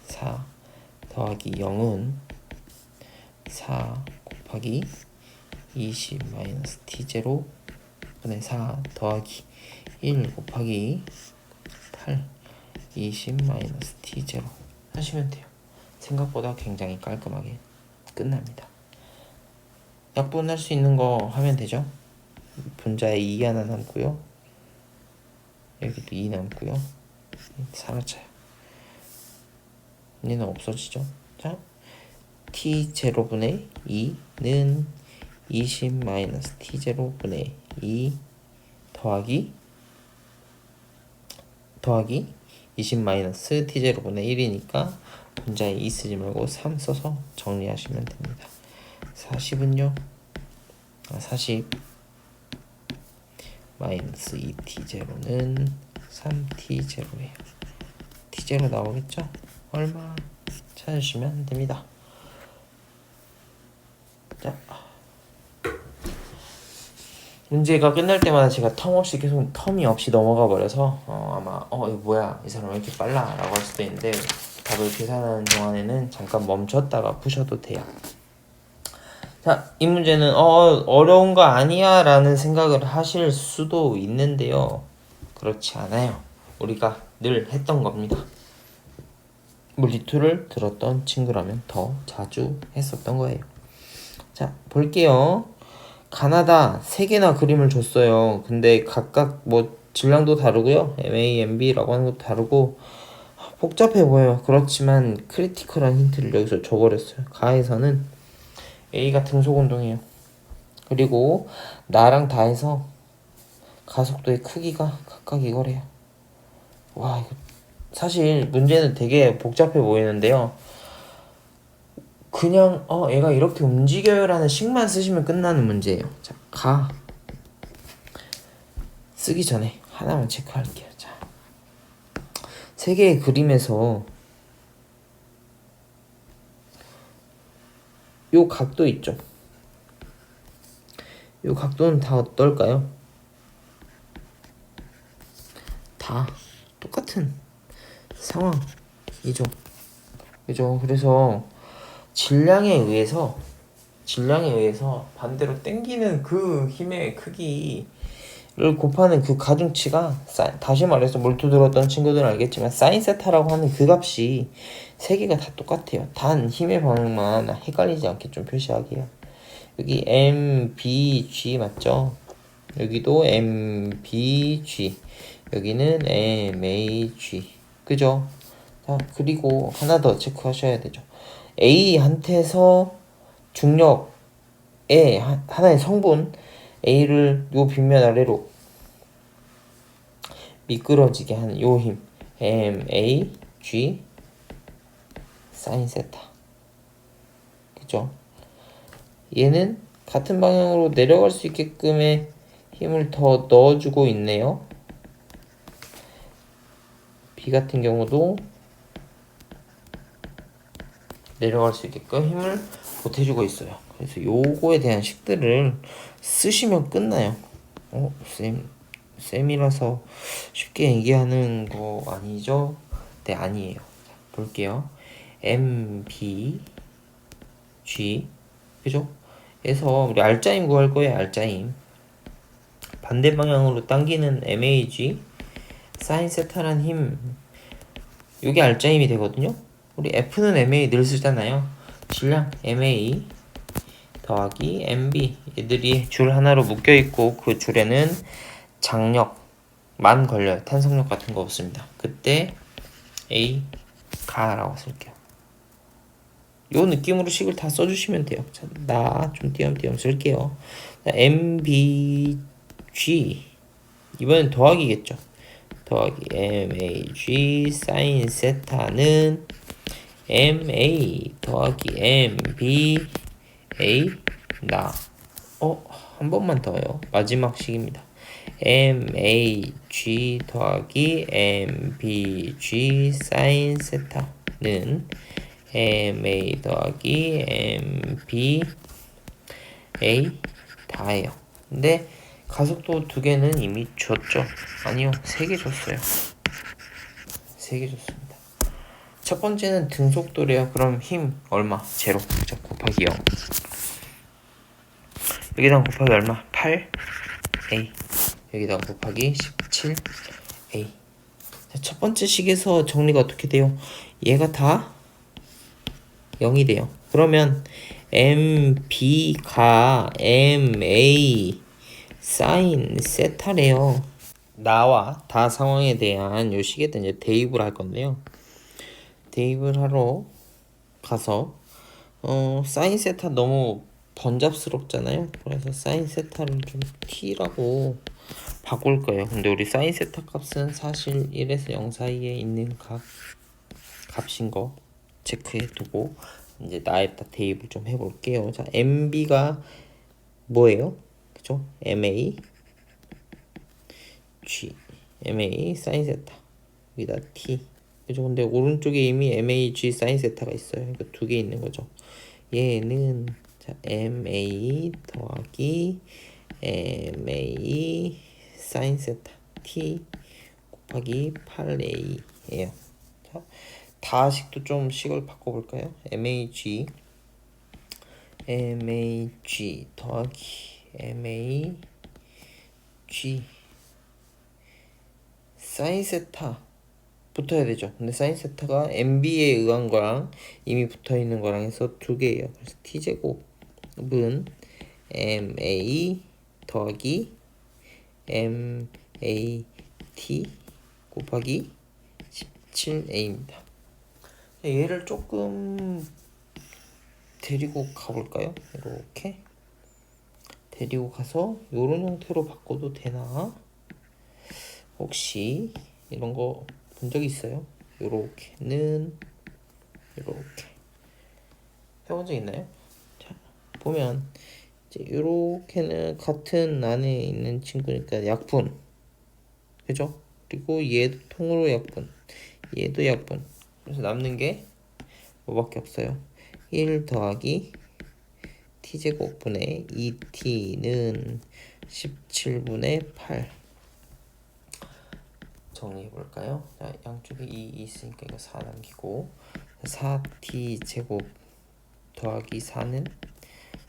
4 더하기 0은 4 곱하기 20 마이너스 t0 분의 4 더하기 1 곱하기 8 20 마이너스 t0 하시면 돼요. 생각보다 굉장히 깔끔하게 끝납니다. 약분할 수 있는 거 하면 되죠. 분자에 2 하나 남고요. 여기도 2 남고요. 사라져요. 얘는 없어지죠. 자, t0분의 2는 20 마이너스 t0분의 2 더하기 20 마이너스 t0분의 1이니까 분자에 2 쓰지 말고 3 써서 정리하시면 됩니다. 40은요? 40 마이너스 2t0는 3t0예요. t0 나오겠죠? 얼마 찾으시면 됩니다. 자, 문제가 끝날 때마다 제가 텀이 없이 넘어가 버려서 아마 이거 뭐야 이 사람 왜 이렇게 빨라 라고 할 수도 있는데 답을 계산하는 동안에는 잠깐 멈췄다가 푸셔도 돼요. 자, 이 문제는 어려운 거 아니야 라는 생각을 하실 수도 있는데요. 그렇지 않아요. 우리가 늘 했던 겁니다. 물리2를 들었던 친구라면 더 자주 했었던 거예요. 자, 볼게요. 가나다 3개나 그림을 줬어요. 근데 각각 뭐 질량도 다르고요. MA, MB라고 하는 것도 다르고 복잡해 보여요. 그렇지만 크리티컬한 힌트를 여기서 줘버렸어요. 가에서는 A가 등속 운동이에요. 그리고 나랑 다해서 가속도의 크기가 각각 이거래요. 와, 이거 사실 문제는 되게 복잡해 보이는데요. 그냥 얘가 이렇게 움직여요 라는 식만 쓰시면 끝나는 문제예요. 자, 가 쓰기 전에 하나만 체크할게요. 자, 3개의 그림에서 요 각도 있죠. 요 각도는 다 어떨까요? 다 똑같은 상황이죠. 그죠? 그래서 질량에 의해서 반대로 당기는 그 힘의 크기를 곱하는 그 가중치가 다시 말해서 몰두 들었던 친구들은 알겠지만 사인 세타라고 하는 그 값이 3개가 다 똑같아요. 단 힘의 방향만 헷갈리지 않게 좀 표시하게요. 여기 MBG 맞죠? 여기도 MBG, 여기는 MAG, 그죠? 자, 그리고 하나 더 체크하셔야 되죠. A한테서 중력의 하나의 성분 A를 요 빗면 아래로 미끄러지게 하는 요 힘 MAG 사인 세타, 그죠? 얘는 같은 방향으로 내려갈 수 있게끔의 힘을 더 넣어주고 있네요. B 같은 경우도 내려갈 수 있게끔 힘을 보태주고 있어요. 그래서 요거에 대한 식들을 쓰시면 끝나요. 쌤이라서 쉽게 얘기하는 거 아니죠? 네, 아니에요. 볼게요. M, B, G, 그죠? 그래서 우리 알짜임 구할 거예요. 알짜임. 반대 방향으로 당기는 MAG 사인 세타란 힘, 요게 알짜임이 되거든요. 우리 F는 MA 늘 쓰잖아요. 질량 MA 더하기 MB, 얘들이 줄 하나로 묶여있고 그 줄에는 장력만 걸려요. 탄성력 같은 거 없습니다. 그때 A 가라고 쓸게요. 요 느낌으로 식을 다 써주시면 돼요. 자, 나 좀 띄엄띄엄 쓸게요. 자, MBG, 이번엔 더하기겠죠. 더하기 MAG 사인 세타는 MA 더하기 MB A 나. 한 번만 더요. 마지막 식입니다. MAG 더하기 MBG 사인 세타는 MA 더하기 MB A 다예요. 근데 가속도 2개는 이미 줬죠. 아니요, 3개 줬어요. 3개 줬습니다. 첫 번째는 등속도래요. 그럼 힘 얼마? 제로. 그죠? 곱하기 0. 여기다 곱하기 얼마? 8A. 여기다 곱하기 17A. 자, 첫 번째 식에서 정리가 어떻게 돼요? 얘가 다 0이 돼요. 그러면 MB가 MA 사인 세타래요. 나와 다 상황에 대한 요 식에다 이제 대입을 할 건데요. 대입을 하러 가서 사인 세타 너무 번잡스럽잖아요. 그래서 사인 세타를 좀 t라고 바꿀 거예요. 근데 우리 사인 세타 값은 사실 1에서 0 사이에 있는 값인 거 체크해 두고 이제 나에다 대입을 좀 해볼게요. 자, MB가 뭐예요? 그죠? MA G MA 사인 세타 여기다 T 그죠? 근데 오른쪽에 이미 MA G 사인 세타가 있어요. 그러니까 두 개 있는 거죠. 얘는 자, MA 더하기 MA 사인 세타 T 곱하기 8A예요. 자, 다식도 좀 식을 바꿔볼까요? MAG 더하기 MAG 사인 세타 붙어야 되죠. 근데 사인 세타가 MB에 의한 거랑 이미 붙어 있는 거랑 해서 두 개예요. 그래서 t제곱은 MA 더하기 MAT 곱하기 17A입니다. 얘를 조금 데리고 가볼까요? 이렇게 데리고 가서 이런 형태로 바꿔도 되나? 혹시 이런 거 본 적 있어요? 요렇게는 요렇게 해본 적 있나요? 자, 보면 이제 요렇게는 같은 안에 있는 친구니까 약분 그죠? 그리고 얘도 통으로 약분 얘도 약분 그래서 남는 게 뭐밖에 없어요. 1 더하기 t제곱분의 2t는 17분의 8 정리해볼까요? 자, 양쪽에 2 있으니까 이거 4 남기고 4t 제곱 더하기 4는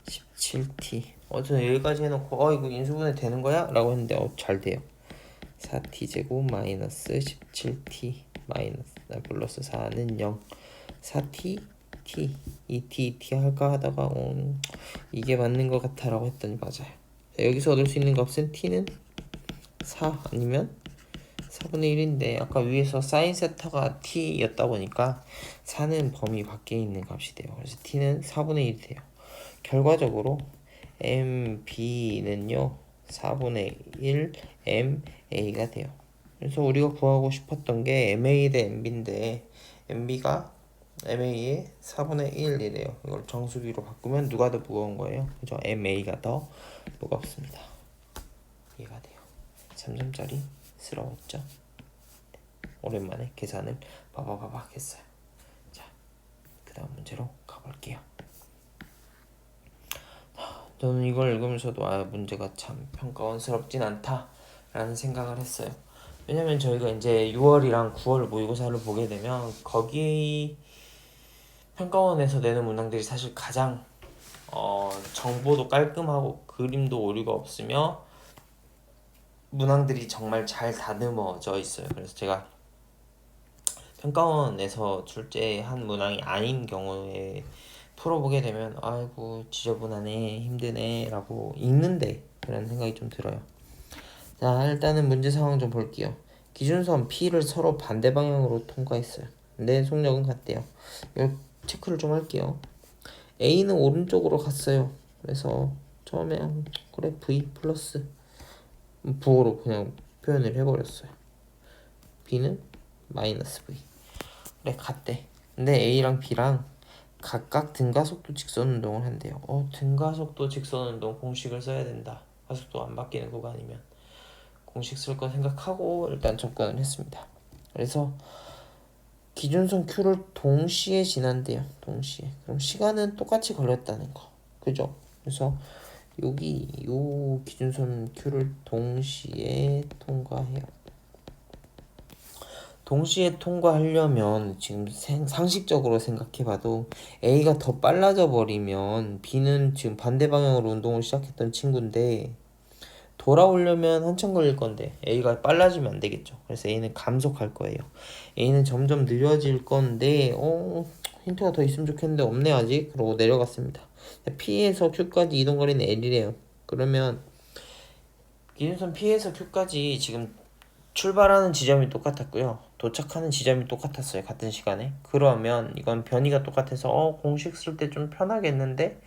17t 저는 여기까지 해놓고 이거 인수분해 되는 거야? 라고 했는데 잘 돼요. 4t 제곱 마이너스 17t 마이너스 플러스 4는 0 4t t 2t t 할까 하다가 이게 맞는 것 같아 라고 했더니 맞아요. 자, 여기서 얻을 수 있는 값은 t는 4 아니면 4분의 1인데 아까 위에서 사인 세타가 t였다 보니까 4는 범위 밖에 있는 값이 돼요. 그래서 t는 4분의 1이 돼요. 결과적으로 mb는요 4분의 1 ma가 돼요. 그래서 우리가 구하고 싶었던 게 ma 대 mb인데 mb가 ma의 4분의 1이래요. 이걸 정수기로 바꾸면 누가 더 무거운 거예요? 그죠? ma가 더 무겁습니다. 이해가 돼요. 3점짜리 스러웠죠? 오랜만에 계산을 바바바박 했어요. 자, 그 다음 문제로 가볼게요. 저는 이걸 읽으면서도 문제가 참 평가원스럽진 않다 라는 생각을 했어요. 왜냐면 저희가 이제 6월이랑 9월 모의고사를 보게 되면 거기 평가원에서 내는 문항들이 사실 가장 정보도 깔끔하고 그림도 오류가 없으며 문항들이 정말 잘 다듬어져 있어요. 그래서 제가 평가원에서 출제한 문항이 아닌 경우에 풀어보게 되면 아이고 지저분하네 힘드네 라고 읽는데 그런 생각이 좀 들어요. 자, 일단은 문제 상황 좀 볼게요. 기준선 P를 서로 반대 방향으로 통과했어요. 근데 속력은 같대요. 이거 체크를 좀 할게요. A는 오른쪽으로 갔어요. 그래서 처음에 그래 V 플러스 부호로 그냥 표현을 해버렸어요. B는 마이너스 V. 그래 갔대. 근데 A랑 B랑 각각 등가속도 직선 운동을 한대요. 등가속도 직선 운동 공식을 써야 된다. 가속도 안 바뀌는 구간이면 공식 쓸 거 생각하고 일단 접근을 했습니다. 그래서 기준선 Q를 동시에 지난대요. 동시에. 그럼 시간은 똑같이 걸렸다는 거. 그죠? 그래서 여기 요 기준선 Q를 동시에 통과해요. 동시에 통과하려면 지금 상식적으로 생각해봐도 A가 더 빨라져 버리면 B는 지금 반대 방향으로 운동을 시작했던 친구인데 돌아오려면 한참 걸릴 건데 A가 빨라지면 안 되겠죠. 그래서 A는 감속할 거예요. A는 점점 느려질 건데 힌트가 더 있으면 좋겠는데 없네 아직. 그러고 내려갔습니다. P에서 Q까지 이동거리는 L이래요. 그러면 기준선 P에서 Q까지 지금 출발하는 지점이 똑같았고요. 도착하는 지점이 똑같았어요. 같은 시간에. 그러면 이건 변이가 똑같아서 공식 쓸 때 좀 편하겠는데?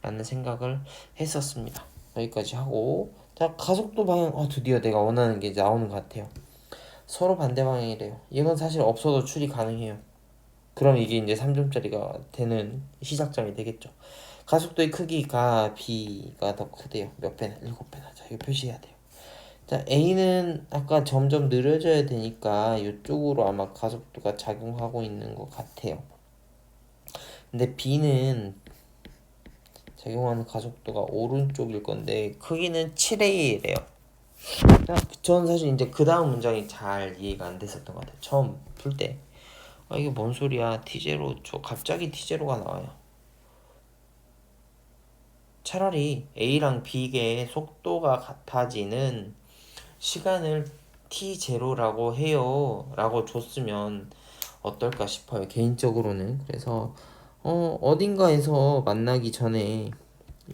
라는 생각을 했었습니다. 여기까지 하고 자 가속도 방향 드디어 내가 원하는 게 나오는 것 같아요. 서로 반대 방향이래요. 이건 사실 없어도 추리 가능해요. 그럼 이게 이제 3점짜리가 되는 시작점이 되겠죠. 가속도의 크기가 B가 더 크대요. 몇 배나? 7배나. 자 이거 표시해야 돼요. 자 A는 아까 점점 느려져야 되니까 이쪽으로 아마 가속도가 작용하고 있는 것 같아요. 근데 B는 작용하는 가속도가 오른쪽일 건데 크기는 7A래요. 전 사실 이제 그 다음 문장이 잘 이해가 안 됐었던 것 같아요. 처음 풀 때. 이게 뭔 소리야. T0 갑자기 T0가 나와요. 차라리 A랑 B의 속도가 같아지는 시간을 T0라고 해요 라고 줬으면 어떨까 싶어요. 개인적으로는. 그래서 어딘가에서 만나기 전에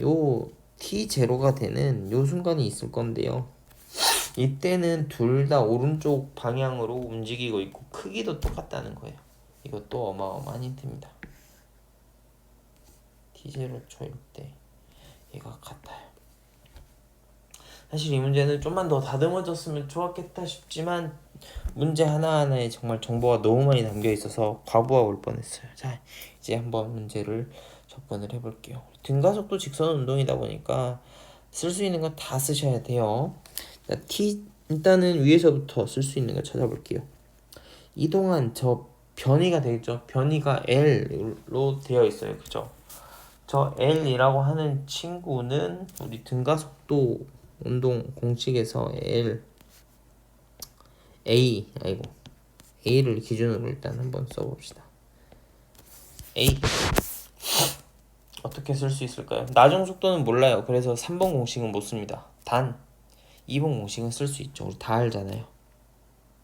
요 T0가 되는 요 순간이 있을 건데요. 이때는 둘 다 오른쪽 방향으로 움직이고 있고 크기도 똑같다는 거예요. 이것도 어마어마한 힌트입니다. T0 초일 때 얘가 같아요. 사실 이 문제는 좀만 더 다듬어졌으면 좋았겠다 싶지만 문제 하나하나에 정말 정보가 너무 많이 담겨 있어서 과부하 올 뻔했어요. 자, 이제 한번 문제를 접근을 해볼게요. 등가속도 직선 운동이다 보니까 쓸 수 있는 거 다 쓰셔야 돼요. 자, 일단은 위에서부터 쓸 수 있는 거 찾아볼게요. 이동한 저 변이가 되겠죠. 변이가 L로 되어 있어요. 그죠? 저 L이라고 하는 친구는 우리 등가속도 운동 공식에서 A를 기준으로 일단 한번 써봅시다. A 어떻게 쓸 수 있을까요? 나중 속도는 몰라요. 그래서 3번 공식은 못 씁니다. 단 2번 공식은 쓸 수 있죠. 우리 다 알잖아요.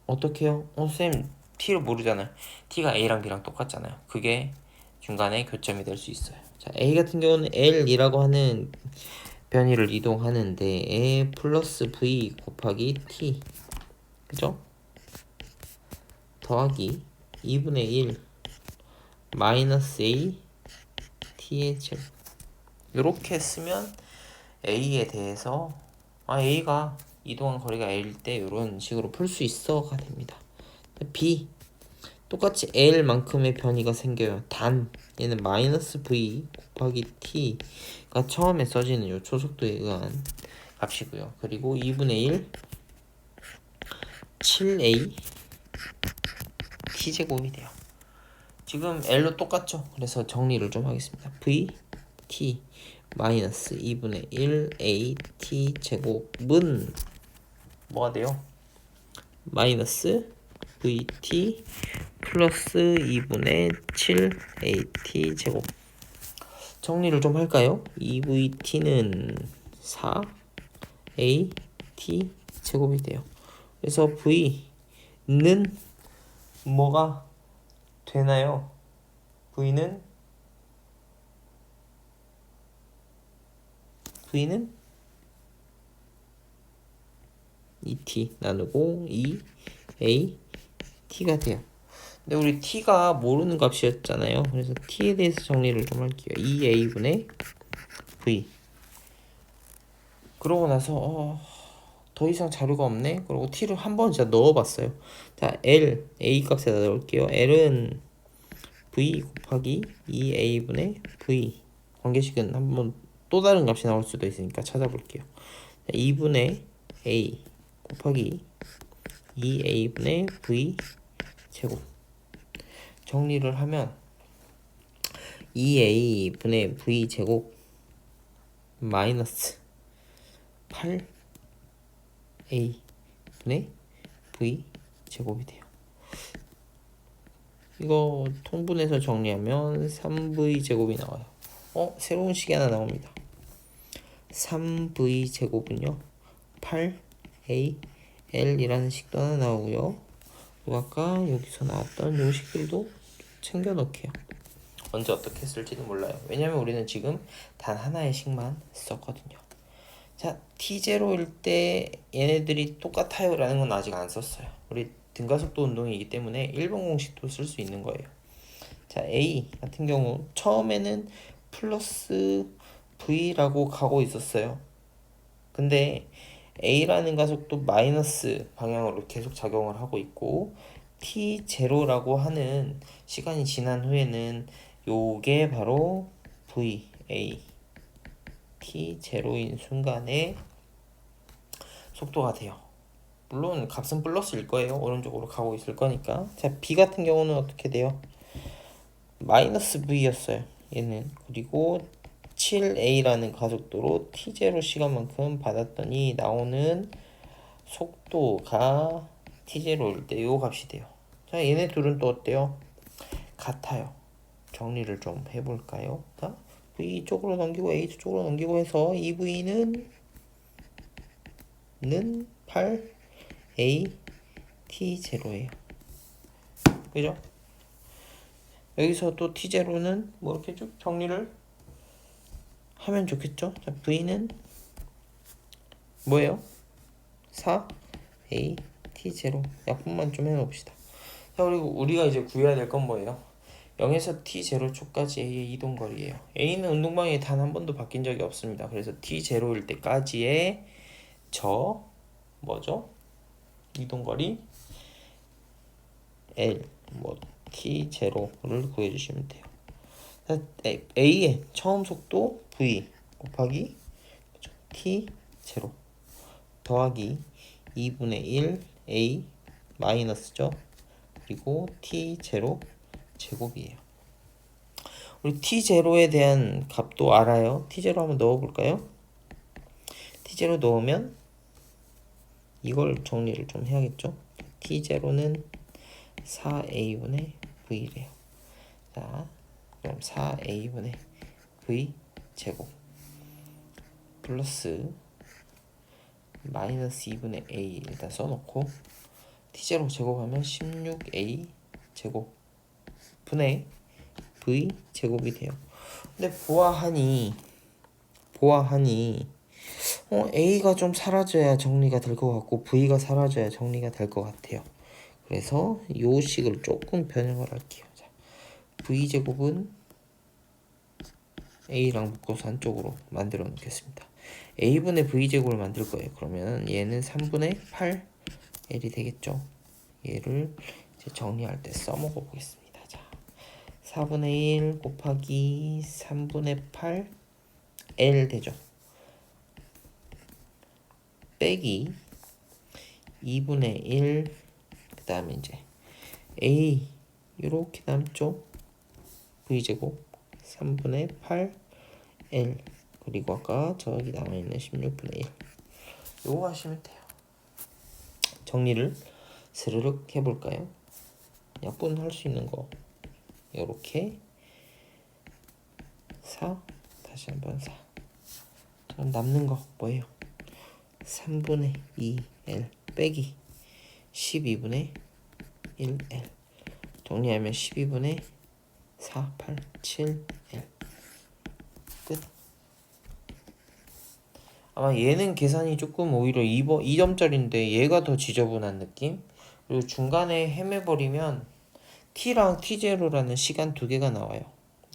어떻게 해요? 쌤 T를 모르잖아요. T가 A랑 B랑 똑같잖아요. 그게 중간에 교점이 될 수 있어요. 자, A 같은 경우는 L이라고 하는 변이를 이동하는데 A 플러스 V 곱하기 T 그죠? 더하기 2분의 1 마이너스 A T의 제곱 이렇게 쓰면 A에 대해서 A가 이동한 거리가 L일 때 이런 식으로 풀 수 있어가 됩니다. B 똑같이 L만큼의 변이가 생겨요. 단 얘는 마이너스 V 곱하기 T가 처음에 써지는 요 초속도에 의한 값이고요. 그리고 2분의 1 7A T제곱이 돼요. 지금 L로 똑같죠? 그래서 정리를 좀 하겠습니다. V T 마이너스 2분의 1 A T 제곱은 뭐가 돼요? 마이너스 VT 플러스 2분의 7 AT 제곱. 정리를 좀 할까요? 2VT는 4 AT 제곱이 돼요. 그래서 V는 뭐가 되나요? V는 2T 나누고 2A T가 돼요. 근데 우리 T가 모르는 값이었잖아요. 그래서 T에 대해서 정리를 좀 할게요. 2A분의 V. 그러고 나서 더 이상 자료가 없네. 그리고 T를 한번 진짜 넣어봤어요. 자, L A 값에다 넣을게요. L은 V 곱하기 2A분의 V. 관계식은 한번 또 다른 값이 나올 수도 있으니까 찾아볼게요. 2분의 A 곱하기 2A분의 V 제곱. 정리를 하면 2A분의 V 제곱 마이너스 8A분의 V 제곱이 돼요. 이거 통분해서 정리하면 3v 제곱이 나와요. 새로운 식이 하나 나옵니다. 3v 제곱은요 8al이라는 식도 하나 나오고요. 그리고 아까 여기서 나왔던 요 식들도 챙겨 넣게요. 언제 어떻게 쓸지도 몰라요. 왜냐면 우리는 지금 단 하나의 식만 썼거든요. 자, t0일 때 얘네들이 똑같아요 라는 건 아직 안 썼어요. 우리 등가속도 운동이기 때문에 1번 공식도 쓸 수 있는 거예요. 자, a 같은 경우 처음에는 플러스 v라고 가고 있었어요. 근데 a라는 가속도 마이너스 방향으로 계속 작용을 하고 있고 t0라고 하는 시간이 지난 후에는 요게 바로 va t0인 순간에 속도가 돼요. 물론 값은 플러스일 거예요. 오른쪽으로 가고 있을 거니까. 자, b 같은 경우는 어떻게 돼요? 마이너스 v였어요. 얘는. 그리고 7a라는 가속도로 t0 시간만큼 받았더니 나오는 속도가 t0일 때 요 값이 돼요. 자, 얘네 둘은 또 어때요? 같아요. 정리를 좀 해볼까요? 자, v 쪽으로 넘기고 a 쪽으로 넘기고 해서 이 v는 8a t0예요. 그죠? 여기서 또 t0는 뭐 이렇게 쭉 정리를 하면 좋겠죠? 자, v는 뭐예요? 4a t0 약분만 좀 해놓읍시다. 자, 그리고 우리가 이제 구해야 될 건 뭐예요? 0에서 t0초까지 a의 이동거리예요. a는 운동방향이 단 한 번도 바뀐 적이 없습니다. 그래서 t0일 때까지의 저 뭐죠? 이동거리 L 뭐 t0를 구해주시면 돼요. a의 처음 속도 v 곱하기 t0 더하기 2분의 1 a 마이너스죠. 그리고 t0 제곱이에요. 우리 t0에 대한 값도 알아요. t0 한번 넣어볼까요? t0 넣으면 이걸 정리를 좀 해야겠죠. t0는 4a분의 v래요. 자, 그럼 4a분의 v 제곱 플러스 마이너스 2분의 a 일단 써놓고 t0 제곱하면 16a 제곱 분의 v 제곱이 돼요. 근데 보아하니 a가 좀 사라져야 정리가 될 것 같고 v가 사라져야 정리가 될 것 같아요. 그래서 요 식을 조금 변형을 할게요. 자, v제곱은 a랑 묶어서 한쪽으로 만들어 놓겠습니다. a분의 v제곱을 만들 거예요. 그러면 얘는 3분의 8l이 되겠죠. 얘를 이제 정리할 때 써먹어 보겠습니다. 자, 4분의 1 곱하기 3분의 8 L 되죠. 빼기 2분의 1 그 다음에 이제 A 이렇게 남죠. V제곱 3분의 8 L 그리고 아까 저기 남아있는 16분의 1 요거 하시면 돼요. 정리를 스르륵 해볼까요? 약분할 수 있는 거 요렇게 4 다시 한번 4 그럼 남는 거 뭐예요? 3분의 2L 빼기 12분의 1L 정리하면 12분의 4, 8, 7L 끝. 아마 얘는 계산이 조금 오히려 2점짜리인데 얘가 더 지저분한 느낌? 그리고 중간에 헤매버리면 T랑 T0라는 시간 두 개가 나와요.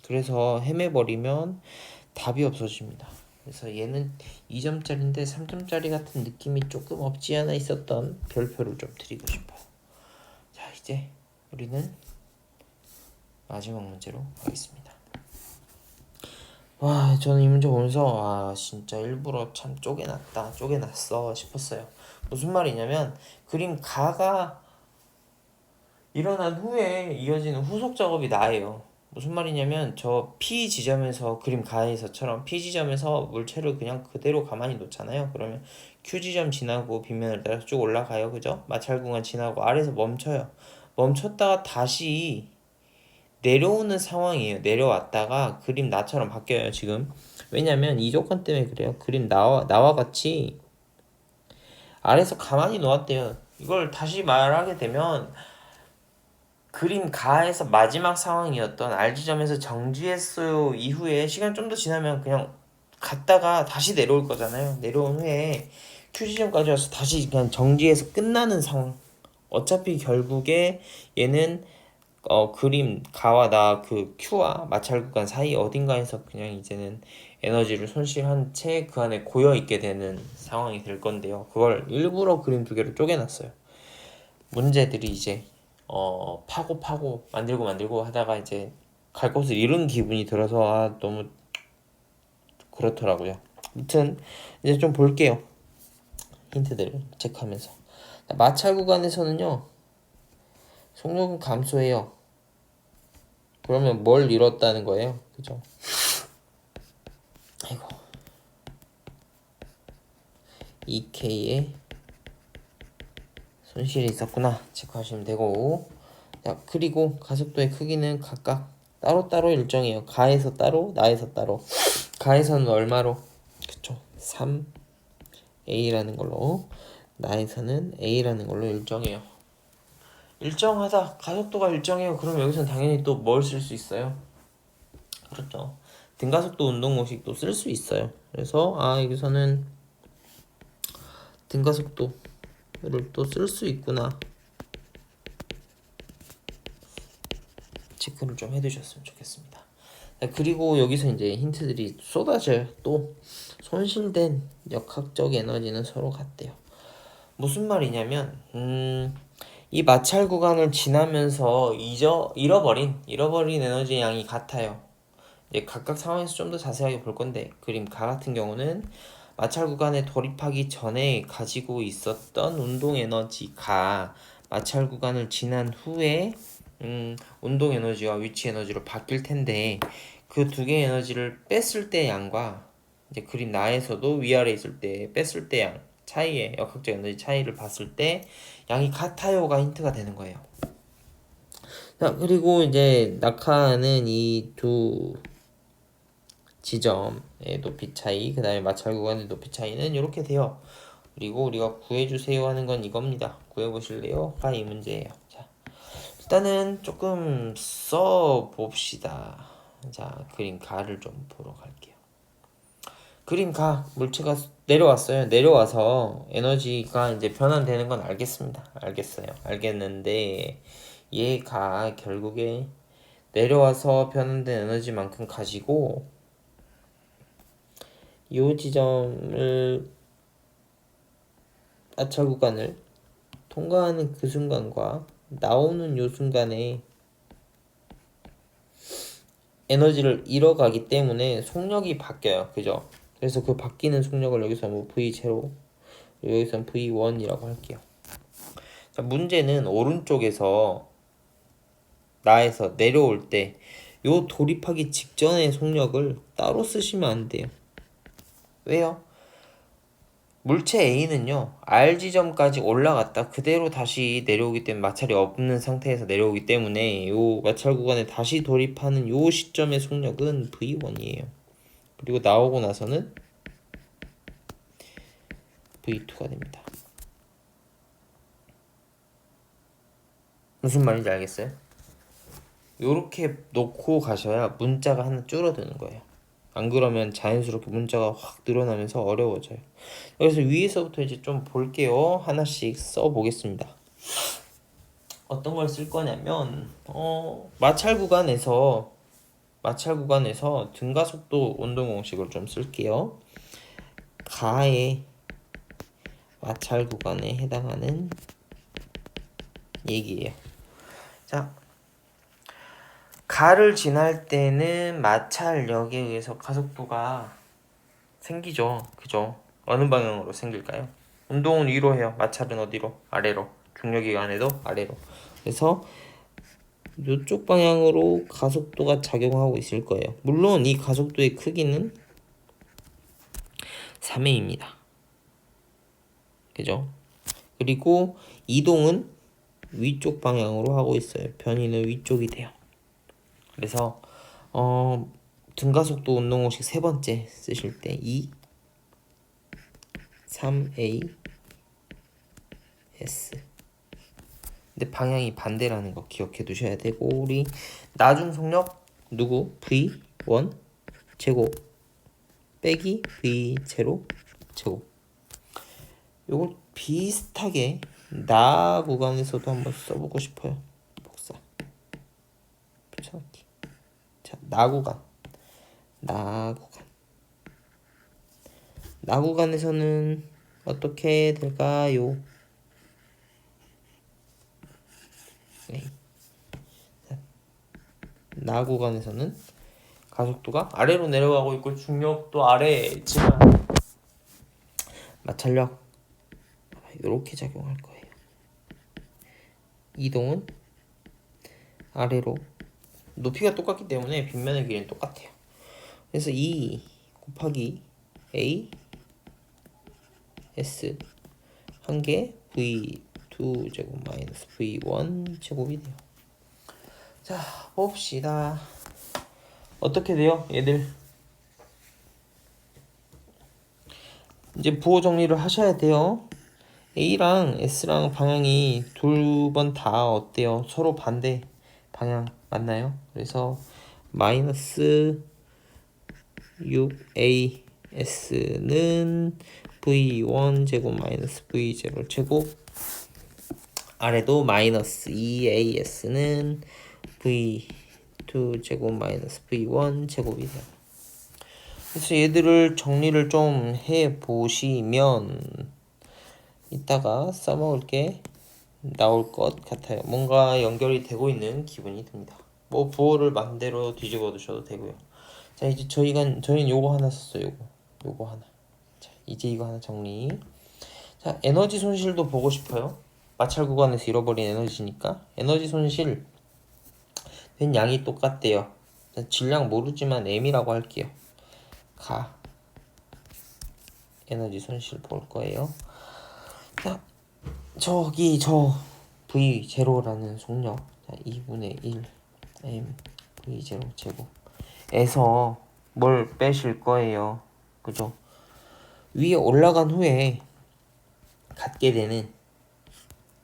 그래서 헤매버리면 답이 없어집니다. 그래서 얘는 2점짜리인데 3점짜리 같은 느낌이 조금 없지 않아 있었던 별표를 좀 드리고 싶어요. 자, 이제 우리는 마지막 문제로 가겠습니다. 와, 저는 이 문제 보면서 진짜 일부러 참 쪼개놨어 싶었어요. 무슨 말이냐면 그림 가가 일어난 후에 이어지는 후속 작업이 나예요. 무슨 말이냐면 저 P 지점에서 그림 가에서처럼 P 지점에서 물체를 그냥 그대로 가만히 놓잖아요. 그러면 Q 지점 지나고 빗면을 따라서 쭉 올라가요. 그죠? 마찰 구간 지나고 아래에서 멈춰요. 멈췄다가 다시 내려오는 상황이에요. 내려왔다가 그림 나처럼 바뀌어요, 지금. 왜냐면 이 조건 때문에 그래요. 그림 나와 같이 아래에서 가만히 놓았대요. 이걸 다시 말하게 되면 그림 가에서 마지막 상황이었던 R 지점에서 정지했어요 이후에 시간 좀 더 지나면 그냥 갔다가 다시 내려올 거잖아요. 내려온 후에 Q 지점까지 와서 다시 그냥 정지해서 끝나는 상황. 어차피 결국에 얘는 그림 가와 나 그 Q와 마찰 구간 사이 어딘가에서 그냥 이제는 에너지를 손실한 채 그 안에 고여 있게 되는 상황이 될 건데요. 그걸 일부러 그림 두 개를 쪼개놨어요. 문제들이 이제 파고 만들고 하다가 이제 갈 곳을 잃은 기분이 들어서 너무 그렇더라고요. 아무튼 이제 좀 볼게요. 힌트들을 체크하면서. 마찰 구간에서는요. 속력은 감소해요. 그러면 뭘 잃었다는 거예요? 그죠? 아이고. EK에 손실이 있었구나 체크하시면 되고, 자 그리고 가속도의 크기는 각각 따로따로 일정해요. 가에서 따로, 나에서 따로. 가에서는 얼마로? 그쵸, 3A라는 걸로, 나에서는 A라는 걸로 일정해요. 일정하다, 가속도가 일정해요. 그럼 여기서는 당연히 또 뭘 쓸 수 있어요? 그렇죠, 등가속도 운동 공식도 쓸 수 있어요. 그래서 여기서는 등가속도를 또 쓸 수 있구나 체크를 좀 해두셨으면 좋겠습니다. 그리고 여기서 이제 힌트들이 쏟아져요. 또 손실된 역학적 에너지는 서로 같대요. 무슨 말이냐면 이 마찰 구간을 지나면서 잃어버린 에너지 양이 같아요. 이제 각각 상황에서 좀 더 자세하게 볼 건데, 그림 가 같은 경우는 마찰 구간에 돌입하기 전에 가지고 있었던 운동 에너지가 마찰 구간을 지난 후에 운동 에너지와 위치 에너지로 바뀔 텐데, 그 두 개의 에너지를 뺐을 때 양과 이제 그림 나에서도 위아래 있을 때 뺐을 때 양 차이의 역학적 에너지 차이를 봤을 때 양이 같아요가 힌트가 되는 거예요. 자, 그리고 이제 낙하하는 이 두 지점의 높이 차이, 그 다음에 마찰 구간의 높이 차이는 이렇게 돼요. 그리고 우리가 구해주세요 하는 건 이겁니다. 구해보실래요? 가 이 문제예요. 자, 일단은 조금 써봅시다. 자, 그림 가를 좀 보러 갈게요. 그림 가, 물체가 내려왔어요. 내려와서 에너지가 이제 변환되는 건 알겠습니다. 알겠는데 얘가 결국에 내려와서 변환된 에너지만큼 가지고 이 지점을 마찰 구간을 통과하는 그 순간과 나오는 요 순간에 에너지를 잃어가기 때문에 속력이 바뀌어요. 그죠? 그래서 그 바뀌는 속력을 여기서 뭐 V0, 여기서는 V1이라고 할게요. 자, 문제는 오른쪽에서 나에서 내려올 때 요 돌입하기 직전의 속력을 따로 쓰시면 안 돼요. 왜요? 물체 A는요, R 지점까지 올라갔다 그대로 다시 내려오기 때문에 마찰이 없는 상태에서 내려오기 때문에 요 마찰 구간에 다시 돌입하는 요 시점의 속력은 V1이에요. 그리고 나오고 나서는 V2가 됩니다. 무슨 말인지 알겠어요? 요렇게 놓고 가셔야 문자가 하나 줄어드는 거예요. 안 그러면 자연스럽게 문자가 확 늘어나면서 어려워져요. 그래서 위에서부터 이제 좀 볼게요. 하나씩 써보겠습니다. 어떤 걸 쓸 거냐면 마찰 구간에서 등가속도 운동 공식을 좀 쓸게요. 가의 마찰 구간에 해당하는 얘기예요. 자, 가를 지날 때는 마찰력에 의해서 가속도가 생기죠. 그죠? 어느 방향으로 생길까요? 운동은 위로 해요. 마찰은 어디로? 아래로. 중력이 안에도 아래로. 그래서 이쪽 방향으로 가속도가 작용하고 있을 거예요. 물론 이 가속도의 크기는 3A입니다. 그죠? 그리고 이동은 위쪽 방향으로 하고 있어요. 변이는 위쪽이 돼요. 그래서 등가속도 운동공식 세 번째 쓰실 때 2, 3A, S. 근데 방향이 반대라는 거 기억해 두셔야 되고, 우리 나중 속력 누구? V1 제곱 빼기 V0 제곱. 요걸 비슷하게 나 구간에서도 한번 써보고 싶어요. 복사 붙여넣기. 자, 나 구간 나 구간에서는 어떻게 될까요? 네. 나 구간에서는 가속도가 아래로 내려가고 있고 중력도 아래에 있지만 마찰력 이렇게 작용할 거예요. 이동은 아래로, 높이가 똑같기 때문에 빗면의 길이는 똑같아요. 그래서 2 곱하기 A S 한 개 V2 제곱 마이너스 V1 제곱이 돼요. 자, 봅시다. 어떻게 돼요, 얘들? 이제 부호 정리를 하셔야 돼요. A랑 S랑 방향이 두 번 다 어때요? 서로 반대 방향 맞나요? 그래서 마이너스 6AS는 V1 제곱 마이너스 V0 제곱, 아래도 마이너스 2AS는 V2 제곱 마이너스 V1 제곱이 돼요. 그래서 얘들을 정리를 좀 해보시면 이따가 써먹을 게 나올 것 같아요. 뭔가 연결이 되고 있는 기분이 듭니다. 뭐 부호를 맘대로 뒤집어 두셔도 되고요. 자, 이제 저희는 요거 하나 썼어요. 요거 하나. 자, 이제 이거 하나 정리. 자, 에너지 손실도 보고 싶어요. 마찰 구간에서 잃어버린 에너지니까 에너지 손실 된 양이 똑같대요. 자, 질량 모르지만 M이라고 할게요. 가 에너지 손실 볼 거예요. 자, 저기 저 V0라는 속력, 자, 2분의 1 M V0 제곱에서 뭘 빼실 거예요. 그죠? 위에 올라간 후에 갖게 되는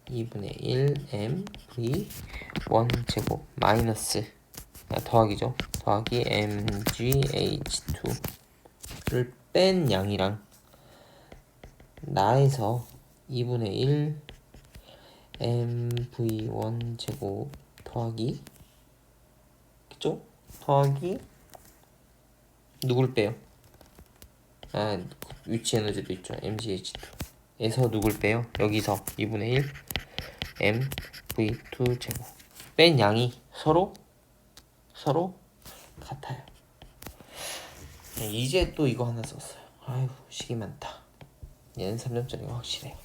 2분의 1 M V1 제곱 마이너스, 더하기죠. 더하기 MgH2를 뺀 양이랑 나에서 2분의 1 MV1 제곱 더하기, 그죠? 더하기 누굴 빼요? 위치 에너지도 있죠. MgH2에서 누굴 빼요? 여기서 2분의 1 MV2 제곱 뺀 양이 서로 같아요. 이제 또 이거 하나 썼어요. 아유, 식이 많다. 얘는 3점짜리가 확실해요.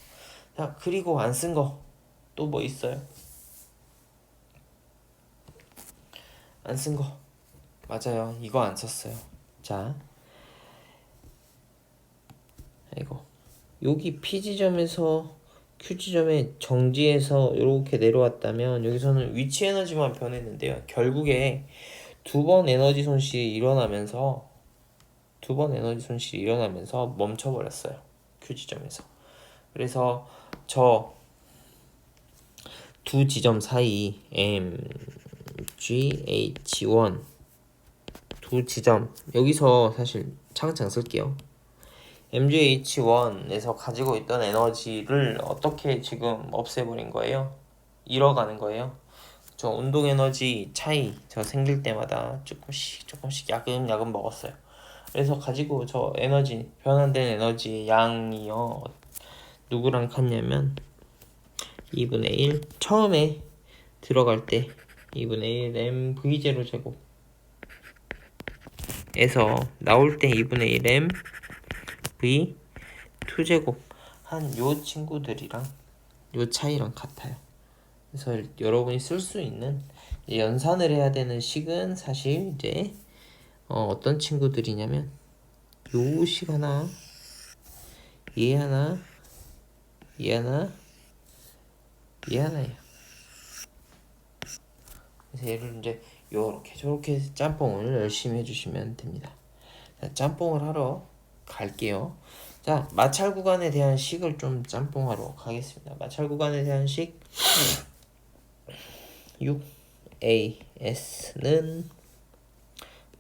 자, 그리고 안 쓴 거 또 뭐 있어요? 안 쓴 거 맞아요. 이거 안 썼어요. 자, 이거 여기 P 지점에서 Q 지점에 정지해서 이렇게 내려왔다면 여기서는 위치 에너지만 변했는데요. 결국에 두 번 에너지 손실이 일어나면서 멈춰버렸어요. Q 지점에서. 그래서 저 두 지점 사이 MGH1 두 지점, 여기서 사실 차근차근 쓸게요. MGH1에서 가지고 있던 에너지를 어떻게 지금 없애버린 거예요? 잃어가는 거예요. 저 운동 에너지 차이 저 생길 때마다 조금씩 야금야금 먹었어요. 그래서 가지고 저 에너지, 변환된 에너지 양이요, 누구랑 같냐면 2분의 1 처음에 들어갈 때 2분의 1 MV0 제곱 에서 나올 때 2분의 1 MV 2제곱 한 요 친구들이랑 요 차이랑 같아요. 그래서 여러분이 쓸 수 있는 연산을 해야 되는 식은 사실 이제 어떤 친구들이냐면 요 식 하나, 얘 하나, 얘 하나, 얘 하나예요. 그래서 얘를 이제 요렇게 저렇게 짬뽕을 열심히 해주시면 됩니다. 자, 짬뽕을 하러 갈게요. 자, 마찰 구간에 대한 식을 좀 짬뽕하러 가겠습니다. 마찰 구간에 대한 식 6AS는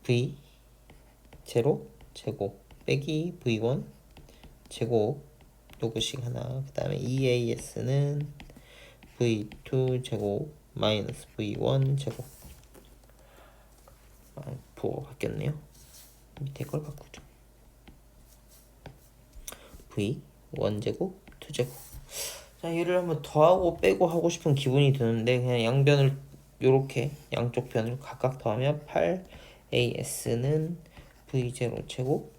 V 제로 제곱 빼기 V1 제곱 요거식 하나, 그 다음에 2AS는 V2 제곱 마이너스 V1 제곱. 부호가 바뀌었네요. 밑에 걸 바꾸죠. V1 제곱 2 제곱. 자, 얘를 한번 더하고 빼고 하고 싶은 기분이 드는데 그냥 양변을 요렇게 양쪽 변을 각각 더하면 8AS는 V0 제곱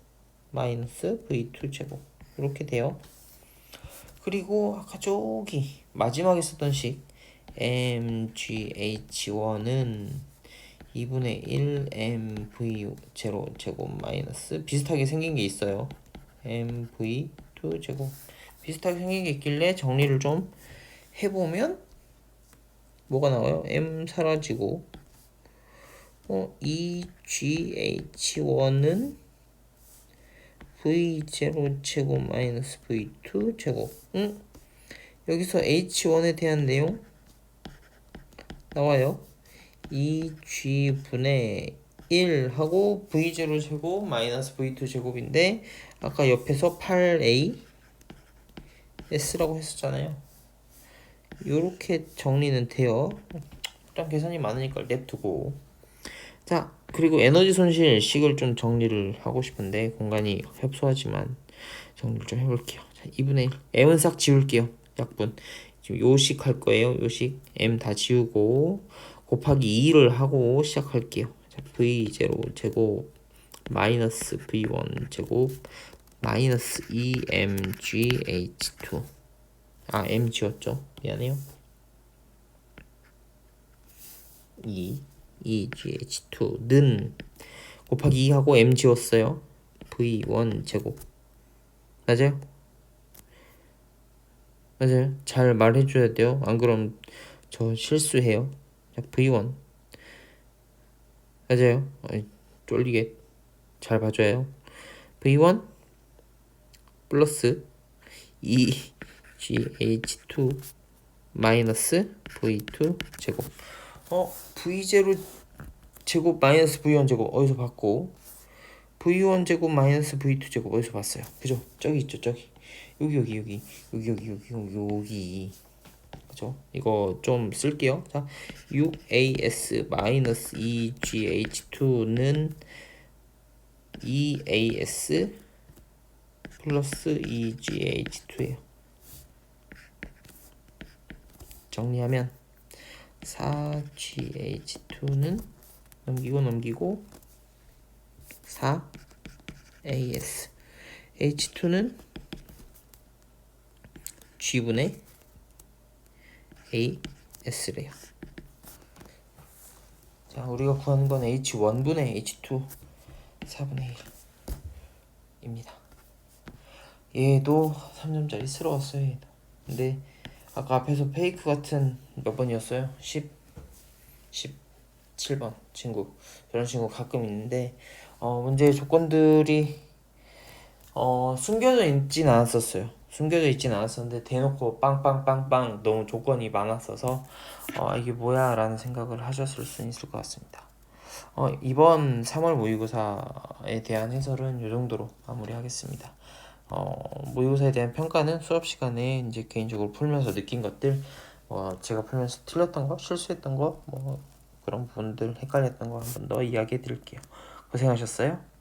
마이너스 V2 제곱 이렇게 돼요. 그리고 아까 저기 마지막에 썼던 식 MGH1은 2분의 1 MV0 제곱 마이너스 비슷하게 생긴 게 있어요. MV2 제곱 비슷하게 생긴 게 있길래 정리를 좀 해보면 뭐가 나와요? M 사라지고 EGH1은 V0 제곱 마이너스 V2 제곱. 여기서 H1에 대한 내용 나와요. 2G분의 1 하고 V0 제곱 마이너스 V2 제곱인데 아까 옆에서 8A S라고 했었잖아요. 요렇게 정리는 돼요. 일단 계산이 많으니까 냅두고. 자, 그리고 에너지 손실 식을 좀 정리를 하고 싶은데 공간이 협소하지만 정리를 좀 해볼게요. 자, 2분의 1 M은 싹 지울게요. 약분 지금 요식 할 거예요. 요식 M 다 지우고 곱하기 2를 하고 시작할게요. 자, V0 제곱 마이너스 V1 제곱 마이너스 2MGH2 M 지웠죠? 미안해요. 2GH2는 곱하기 2하고 M 지웠어요. V1 제곱 맞아요? 맞아요. 잘 말해줘야 돼요. 안 그럼 저 실수해요. 자, V1 맞아요. 쫄리게 잘 봐줘요. V1 플러스 2GH2 마이너스 V2 제곱. V0 제곱 마이너스 V1 제곱 어디서 봤고 V1 제곱 마이너스 V2 제곱 어디서 봤어요? 그죠? 저기 있죠. 저기 여기 그죠? 이거 좀 쓸게요. 자, 6AS 마이너스 2GH2는 2AS 플러스 2GH2예요. 정리하면 4GH2는 넘기고 4AS H2는 G분의 AS래요. 자, 우리가 구하는 건 H1분의 H2 4분의 1입니다. 얘도 3점짜리 스러웠어요. 얘도. 근데 아까 앞에서 페이크 같은 몇 번이었어요? 17번 친구. 저런 친구 가끔 있는데 문제의 조건들이 숨겨져 있진 않았었어요. 숨겨져 있진 않았었는데 대놓고 빵빵빵빵 너무 조건이 많았어서 이게 뭐야 라는 생각을 하셨을 수 있을 것 같습니다. 이번 3월 모의고사에 대한 해설은 이 정도로 마무리하겠습니다. 모의고사에 대한 평가는 수업 시간에 이제 개인적으로 풀면서 느낀 것들, 제가 풀면서 틀렸던 거, 실수했던 거, 그런 부분들 헷갈렸던 거 한 번 더 이야기해 드릴게요. 고생하셨어요.